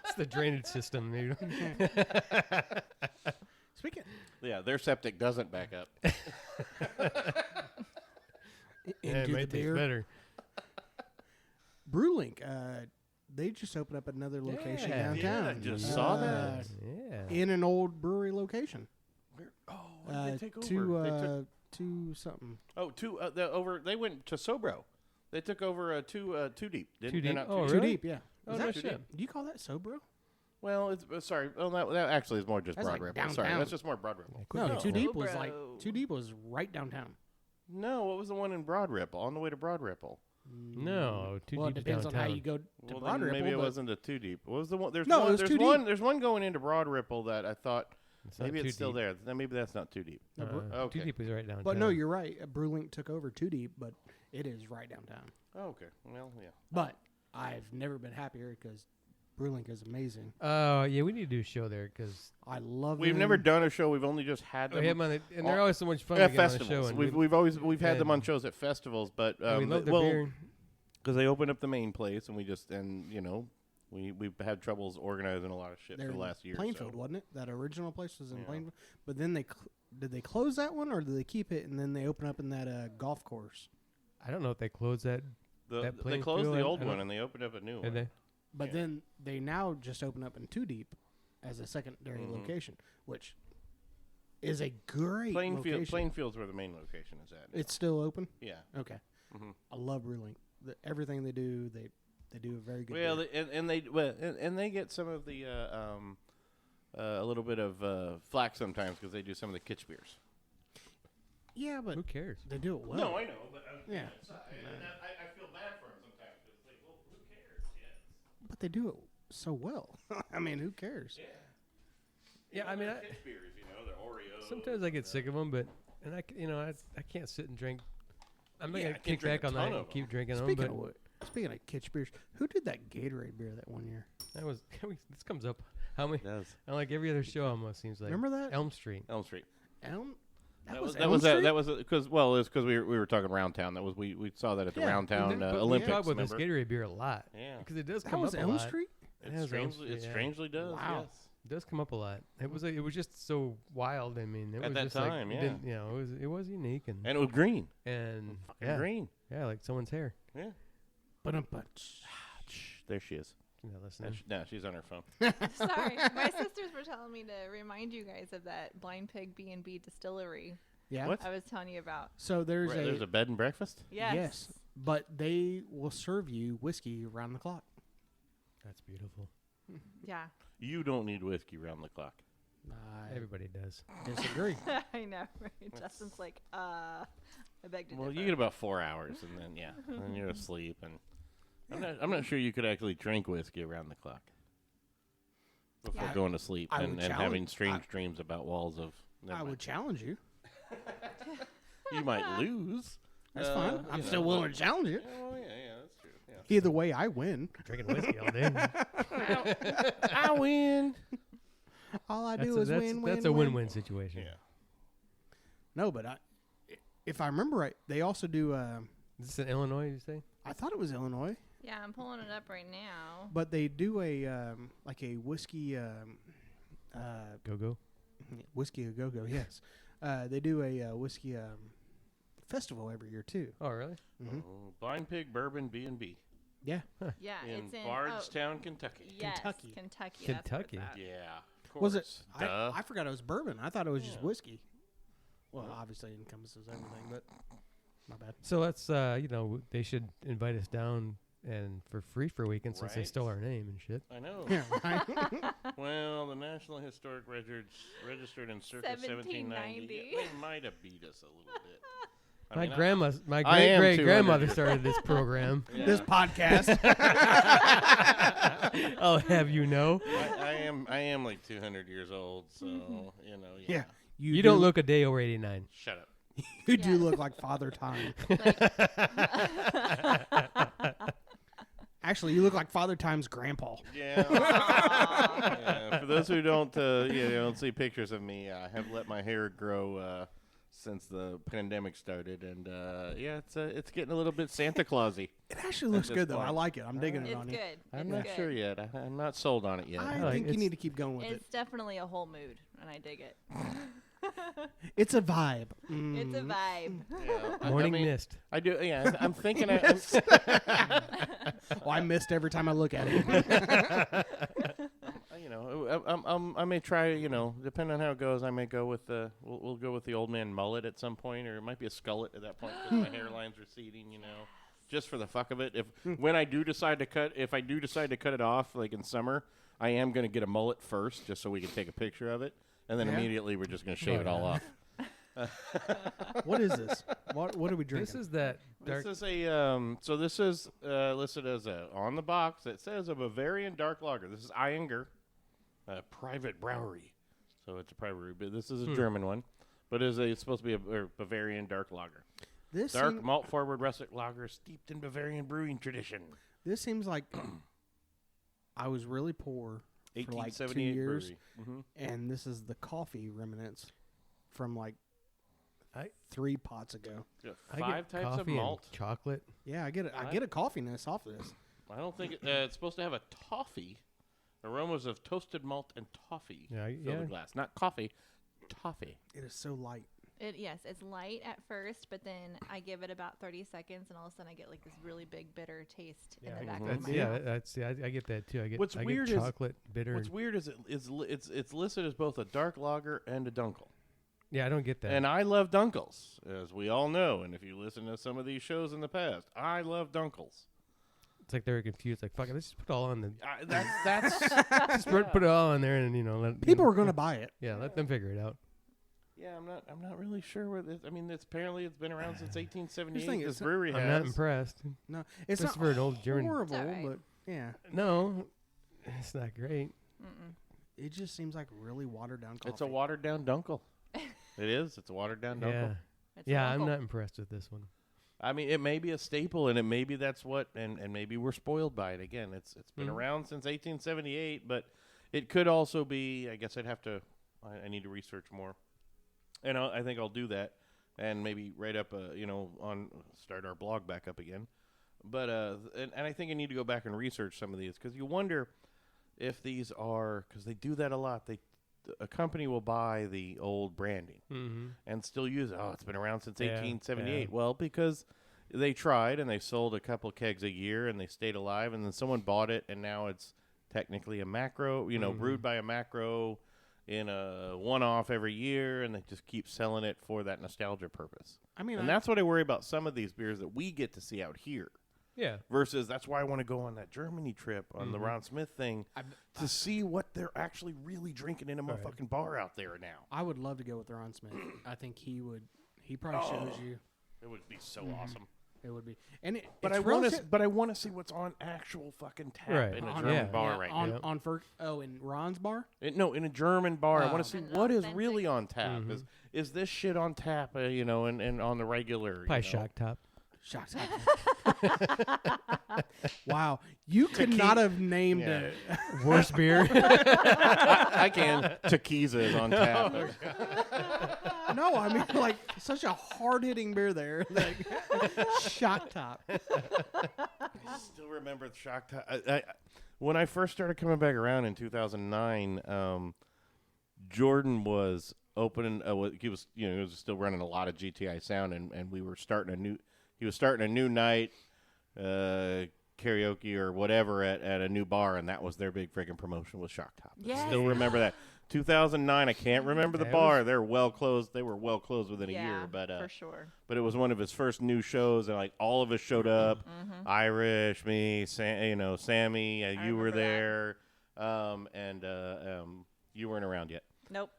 It's the drainage system. Maybe. Speaking Yeah, their septic doesn't back up. Yeah, it into the might taste beer, better. Brewlink, they just opened up another location Yeah. downtown. Yeah, I just saw that. Yeah. In an old brewery location. What did they take over? To, They took- to something. They went to Sobro. They took over two deep. Two They're Deep? not Oh, Two Too really? deep, yeah. Oh, Is no that shit. Do you call that Sobro? Well, it's sorry. Well, that actually is more just That's Broad like Ripple. Sorry, downtown. that's just more Broad Ripple. Could No, be. Too Deep was like Sobro. Too Deep was right downtown. No, what was the one in Broad Ripple? On the way to Broad Ripple. No, Too Well, it Deep is depends on how downtown. you go to Well, Broad then Ripple. maybe it but wasn't a Too Deep. What was the one? There's No, it one. was There's Too one. Deep. There's one going into Broad Ripple that I thought It's not maybe Too it's still Deep. there. Then maybe that's not Too Deep. Okay. Too Deep is right downtown. But no, you're right. Brewlink took over Too Deep, but it is right downtown. Oh, okay. Well, yeah. But I've never been happier because Brewlink is amazing. Oh, yeah, we need to do a show there because I love We've them. never done a show. We've only just had them we have them on the, and they're all- always so much fun at to get on the show. festivals. And We've had them and- on shows at festivals, but we love their beer. because they opened up the main place, and we've had troubles organizing a lot of shit They're for the in last year. Plainfield, so. wasn't it? That original place was in Yeah. Plainfield. But then did they close that one or did they keep it and then they open up in that golf course? I don't know if they closed that. They that closed Plainfield, the I old don't- one and they opened up a new one. Did they? But Yeah. then they now just open up in Too Deep as a secondary Mhm. location, which is a great location. Plainfield's where the main location is at. It's still open? Yeah. Okay. Mhm. I love Brewlink. Everything they do, they do a very good Well, beer. and they get some of the a little bit of flack sometimes because they do some of the kitsch beers. Yeah, but Who cares? they do it well. No, I know, but Yeah. I feel bad for them they do it so well. I mean, who cares? Yeah, I mean, pitch beers, you know, the Oreo. sometimes I get sick of them, but I can't sit and drink. I'm not Yeah, I gonna can't kick drink back a on that ton and of keep drinking them. Speaking But of what, speaking of kitsch beers, who did that Gatorade beer that one year? that was this comes up. How many? It does. I like every other show almost seems like. Remember that? Elm Street? Elm Street. Elm. That Elm was Street? that was because it's because we were talking Round Town. That was we saw that at the Yeah, Round Town But Olympics. We talk about this remember? Gatorade beer a lot. Yeah. Because it does That come was up a Elm lot. Street. It has Elm strangely, Street, it yeah. strangely does. Wow. Yes. It does come up a lot. It was just so wild. I mean, it At was that just time, like, yeah. it didn't, it was unique and And it was green. yeah, Green. yeah, like someone's hair. Yeah. But There she is. Yeah, listening. No, she's on her phone. Sorry, my sisters were telling me to remind you guys of that Blind Pig B&B distillery yeah. What? I was telling you about. So there's There's a bed and breakfast. Yes. but they will serve you whiskey around the clock. That's beautiful. Yeah. You don't need whiskey round the clock. I Everybody does. disagree. I know, right? Justin's like, I beg to Well, differ. you get about 4 hours, and then then you're asleep. And I'm not sure you could actually drink whiskey around the clock before Yeah. going to sleep I and would having challenge- strange dreams about walls of. never I mind. would challenge you. You might lose. That's fine. I'm still willing to challenge you. Yeah, well, yeah, that's true. Yeah. Either way, I win. Drinking whiskey all day. I win. All I That's do a, is that's, win, that's win, a win. win-win situation. Yeah. No, but if I remember right, they also do. Is this in Illinois, you say? I thought it was Illinois, Yeah, I'm pulling it up right now. but they do a like a whiskey Go. whiskey a go go. Yes, they do a whiskey festival every year too. Oh, really? Mm-hmm. Oh, Blind Pig Bourbon B&B Yeah, in it's in Bardstown, Kentucky. Yes, Kentucky. Kentucky. Kentucky. That's where it's Yeah. Of course. Was it? Duh. I forgot it was bourbon. I thought it was just Yeah. whiskey. Well, obviously it encompasses everything, but my bad. So let's, they should invite us down and for free for a weekend since they Right. stole our name and shit. I know. Yeah, right. Well, the National Historic registered in circa 1790. 1790. Yeah, they might have beat us a little bit. I My mean, grandma's, my I am great grandmother 200. started this program. Yeah. This podcast. I'll have you know. I am like 200 years old, so you know. Yeah, You don't look a day over 89. Shut up. You do Yeah. look like Father Time. Actually, you look like Father Time's grandpa. Yeah. Yeah, for those who don't see pictures of me, I have let my hair grow since the pandemic started, and it's getting a little bit Santa Clausy. It actually looks this good though. I point. like it. I'm digging it It's on good. you. I'm It's not good. sure yet. I'm not sold on it yet. I like think you it's- need to keep going with It's definitely a whole mood, and I dig it. it. It's a vibe. It's a vibe. Yeah, Morning I mean, mist. I do. Yeah, I'm thinking. Oh, I missed every time I look at it. I may try. Depending on how it goes, I may go with the. We'll go with the old man mullet at some point, or it might be a skullet at that point because my hairline's receding. Just for the fuck of it. If I do decide to cut it off, like in summer, I am going to get a mullet first, just so we can take a picture of it, and then Yeah. immediately we're just going to shave Oh, it all yeah. off. What is this? What are we drinking? This is that dark. This is a so this is listed as on the box. It says a Bavarian dark lager. This is Eyinger, private brewery. So it's a private brewery, but this is a German one. But it's supposed to be a Bavarian dark lager. This Dark seem- malt forward rustic lager steeped in Bavarian brewing tradition. This seems like I was really poor for like 2 1878 years, brewery. Mm-hmm. and this is the coffee remnants from like I- 3 pots ago. I Five get types of coffee malt. and chocolate. Yeah, I get a coffeeness off of this. I don't think it's supposed to have a toffee. Aromas of toasted malt and toffee. Yeah, Fill yeah. the glass. Not coffee, toffee. It is so light. It's light at first, but then I give it about 30 seconds, and all of a sudden I get like this really big bitter taste in the back of That's, my yeah, mouth. that's I get that too. I What's get weird is- chocolate, bitter. What's weird is it's listed as both a dark lager and a dunkel. Yeah, I don't get that. And I love dunkels, as we all know. And if you listen to some of these shows in the past, I love dunkels. It's like they're confused. Like, fuck it, let's just put it all on the. That's Just put it all in there, and let People are going to buy it. Yeah, let them figure it out. yeah. I'm not really sure where this. I mean, it's been around since 1878. thing This is, brewery I'm has. not impressed. No, it's Just not for an old German. horrible, It's all right. but Yeah. No, it's not great. It just seems like really watered down coffee. It's a watered down Dunkel. It is. It's a watered down Dunkel. Yeah. It's Yeah, local. I'm not impressed with this one. I mean, it may be a staple, and it maybe that's what, and maybe we're spoiled by it. Again, it's been around since 1878, but it could also be. I guess I'd have to. I need to research more, and I think I'll do that, and maybe write up start our blog back up again. But and I think I need to go back and research some of these because you wonder if these are because they do that a lot. A company will buy the old branding and still use it. Oh, it's been around since 1878. Yeah. Well, because they tried and they sold a couple kegs a year and they stayed alive, and then someone bought it, and now it's technically a macro, brewed by a macro in a one-off every year, and they just keep selling it for that nostalgia purpose. I mean, And that's what I worry about some of these beers that we get to see out here. Yeah. Versus that's why I want to go on that Germany trip on the Ron Smith thing to see what they're actually really drinking in a motherfucking bar out there now. I would love to go with Ron Smith. I think he would. He probably shows you. It would be so awesome. It would be. And it, But it's I want to see what's on actual fucking tap Right. in a On- German yeah. bar right on, now. in Ron's bar. No, in a German bar. I want to see An what is authentic- really on tap. Is this shit on tap? And on the regular. Probably Shock Top. Shock Wow, you could not have named Yeah. a Worst beer. I can. Tequiza is on tap. No, I mean like such a hard hitting beer there. Like Shock Top. I still remember the Shock Top. When I first started coming back around in 2009, Jordan was opening. He was still running a lot of GTI sound, and we were starting a new. He was starting a new night, karaoke or whatever at a new bar, and that was their big freaking promotion was Shock Top. Yes. I still remember that. 2009. I can't remember the bar. They're well closed. They were well closed within a year, but for sure. But it was one of his first new shows, and like all of us showed up. Irish, me, Sammy, you were remember there, and you weren't around yet. Nope.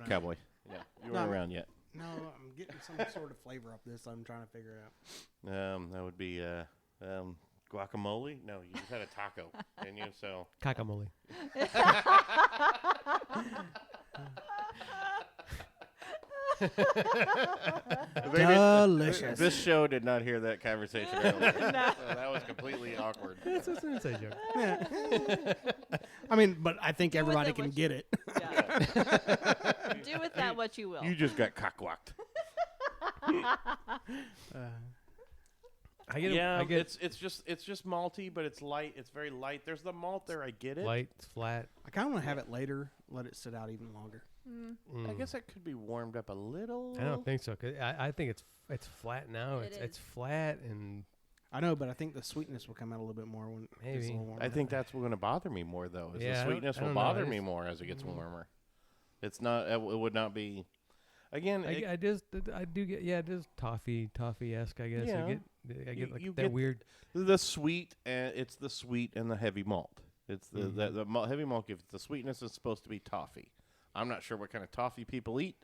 Cowboy. Yeah, you weren't around yet. No, I'm getting some sort of flavor up this. I'm trying to figure it out. That would be guacamole. No, you just had a taco, didn't you? So Cacamole. Delicious. This show did not hear that conversation earlier. So that was completely awkward. That's an inside joke. I mean, but I think with everybody it can what get it. Yeah. Do with that what you will. You just got cockwacked. I get Yeah, I get it's just malty, but it's light. It's very light. There's the malt there. I get it. light, it's flat. I kind of want to have it later, let it sit out even longer. I guess that could be warmed up a little. I don't think so. 'Cause I think it's flat now. It It's is. flat and I know, but I think the sweetness will come out a little bit more when it's a Maybe. little warmer. I think that's what's going to bother me more, though. Is Yeah, the I don't- sweetness I will don't know. I bother me just- more as it gets warmer. It's not. It would not be. Again, I do get it is toffee-esque, I guess. Yeah. I get like you that get weird. the sweet. It's the sweet and the heavy malt. It's the heavy malt gives the sweetness is supposed to be toffee. I'm not sure what kind of toffee people eat.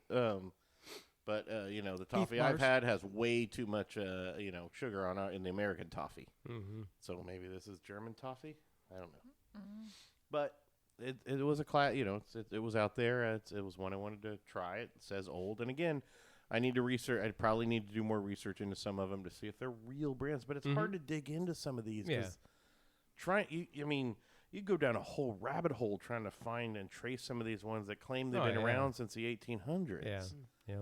But the toffee I've bars. had has way too much sugar on it in the American toffee. Mm-hmm. So maybe this is German toffee. I don't know. But it was a class. It was out there. It was one I wanted to try. It says old, and again, I need to research. I probably need to do more research into some of them to see if they're real brands. But it's hard to dig into some of these. Yeah. You go down a whole rabbit hole trying to find and trace some of these ones that claim they've been yeah. around since the 1800s. Yeah.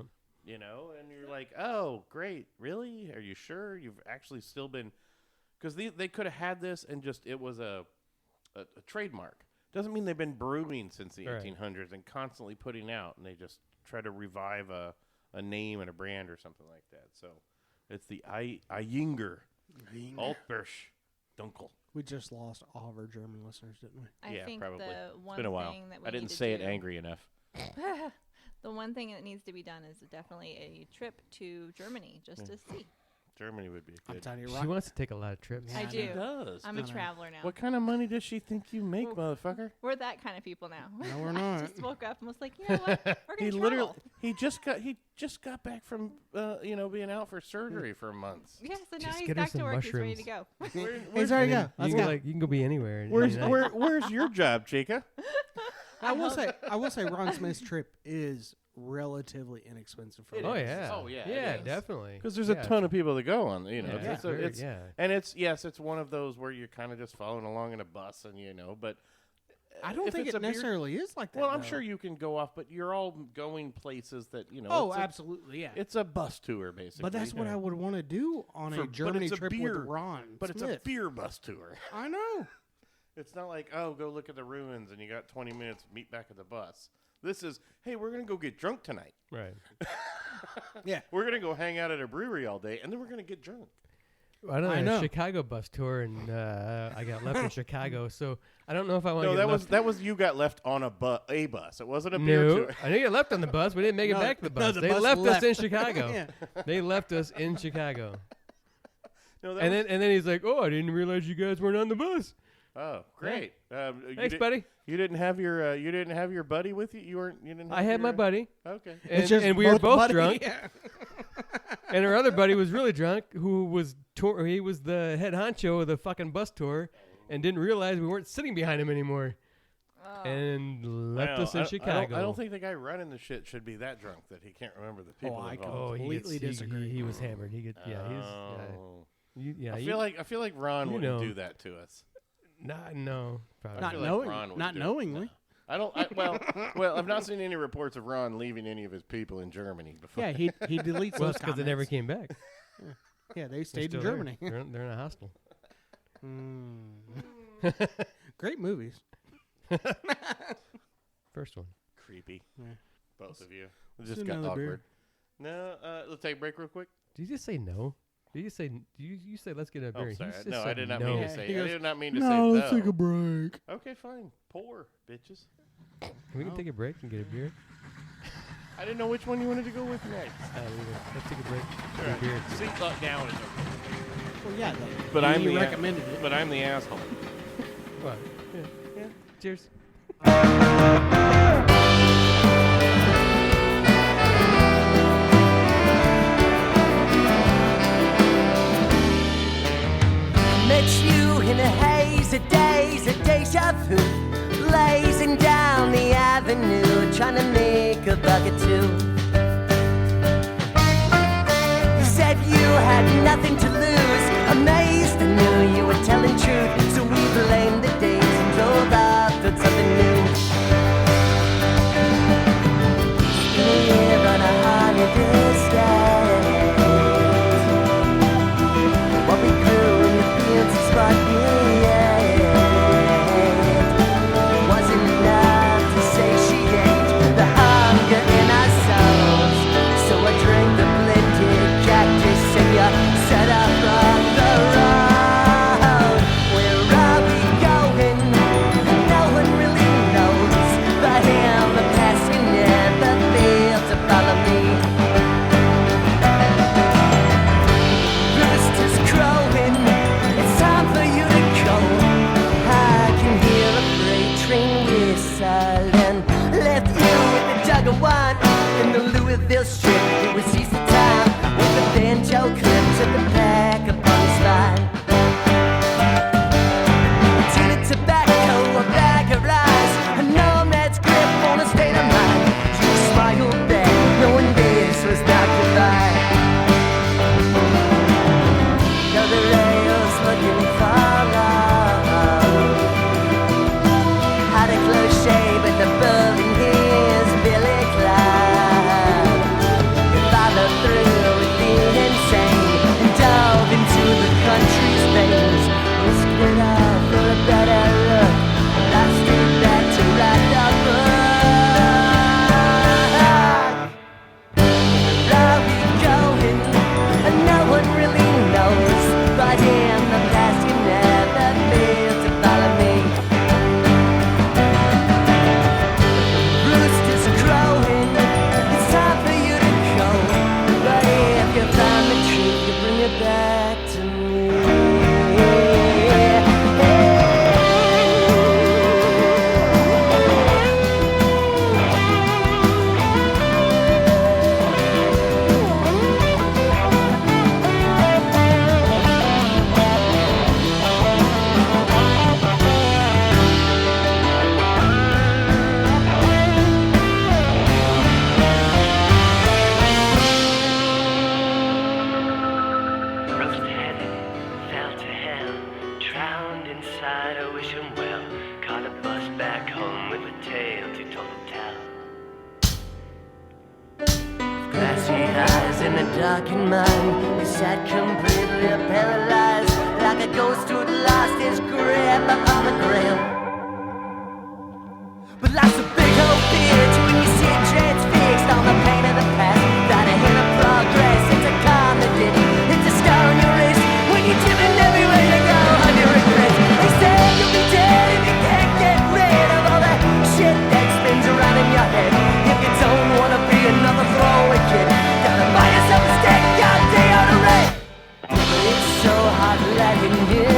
And you're like, oh, great, really? Are you sure you've actually still been? Because they could have had this and just it was a trademark. Doesn't mean they've been brewing since the Right. 1800s and constantly putting out, and they just try to revive a name and a brand or something like that. So it's the Eyinger Altbersch Dunkel. We just lost all of our German listeners, didn't we? I Yeah, think probably. the It's one been a while. thing that we I didn't need to say it do- angry enough. The one thing that needs to be done is definitely a trip to Germany just to see. Germany would be I'm good. telling you, She wants to take a lot of trips. Yeah, I I do. She does. I'm a I know. traveler now. What kind of money does she think you make, motherfucker? We're that kind of people now. No, we're I not. just woke up and was like, you know what? We're He gonna literally travel. he just got back from being out for surgery for months. Yeah, so now Just he's get her back to some work. He's ready to mushrooms. go. He's already And go. then Let's you go. can, you can go be anywhere. and, Where's you know. where's your job, Chica? I will say, Ron Smith's trip is relatively inexpensive for Oh us. yeah. Oh, yeah, it Yeah, is. definitely. Because there's Yeah. a ton of people that go on. Yeah, It's very- it's yeah. and it's one of those where you're kind of just following along in a bus, and but. I don't if think it's it a beer- necessarily is like that. Well, I'm though. sure you can go off, but you're all going places that Oh, it's a- absolutely, yeah. It's a bus tour, basically. But that's what I would want to do on For- a but Germany it's a trip beer- with Ron. But it's Smith. a beer bus tour. I know. It's not like, oh, go look at the ruins and you got 20 minutes, meet back at the bus. This is, hey, we're going to go get drunk tonight. Right. Yeah. We're going to go hang out at a brewery all day, and then we're going to get drunk. I I know. a Chicago bus tour, and I got left in Chicago, so I don't know if I want to No, get that left. was you got left on a bus. It wasn't a beer No, tour. I didn't get left on the bus. We didn't make No, it back to the no, bus. the They bus left us left. in Chicago. Yeah. They left us in Chicago. No, that And was- then he's like, "Oh, I didn't realize you guys weren't on the bus." oh, great. Thanks, buddy. You didn't have your buddy with you. You didn't. I have had my your, buddy, Okay. and, just and we were both buddy- drunk. Yeah. And our other buddy was really drunk, who was he was the head honcho of the fucking bus tour, and didn't realize we weren't sitting behind him anymore, Oh. and left Wow, us in Chicago. I don't think the guy running the shit should be that drunk that he can't remember the people I involved. Oh, completely disagree. He was hammered. He could, yeah, he's, Oh. yeah. I feel like Ron you wouldn't know. do that to us. No, probably Not feel like knowing, Ron would not do it. knowingly. I don't. I've not seen any reports of Ron leaving any of his people in Germany before. Yeah, he deletes Well, those it's because they never comments. came back. Yeah, they They're stayed in still there. Germany. They're in a hostel. Great movies. First one. Creepy. Yeah. Both of you. It Let's just do got another awkward. beer. No, let's take a break real quick. Did you just say no? Did you say you say let's get a beer? Oh, sorry. You just No, I said did not no. mean to Yeah, say. he I goes, did not mean to No, say let's no. take a break. Okay, fine. Pour, bitches. We can take a break and get a beer. I didn't know which one you wanted to go with next. Let's take a break. Get a beer. Seat lock down is okay. Well, yeah, But I'm you the recommended it. But I'm the asshole. What? Yeah. Cheers. Met you in a haze of days, a deja vu, blazing down the avenue, trying to make a buck or two. You said you had nothing to lose, amazed I knew you were telling truth, so we blamed the days and drove out towards something new. Spent a year on a holiday stay. What we grew in the fields is what we ate. Wasn't enough to satiate the hunger in our soul. inside, I wish him well. Caught a bus back home with a tale too tall to tell. Glassy eyes and a darkened mind, he sat completely paralyzed, like a ghost who'd lost his grip upon the ground. But life's a big old bitch when you see it transfixed on the pain of the past. Not a hint of progress, it's a comedy. It's a scar on your wrist when you're driven everywhere you go on your regrets. They say you'll be dead if you can't get rid of all that shit that spins around in your head. If you don't wanna be another throwaway kid, gotta buy yourself a steak all day on a red. But it's so hard letting you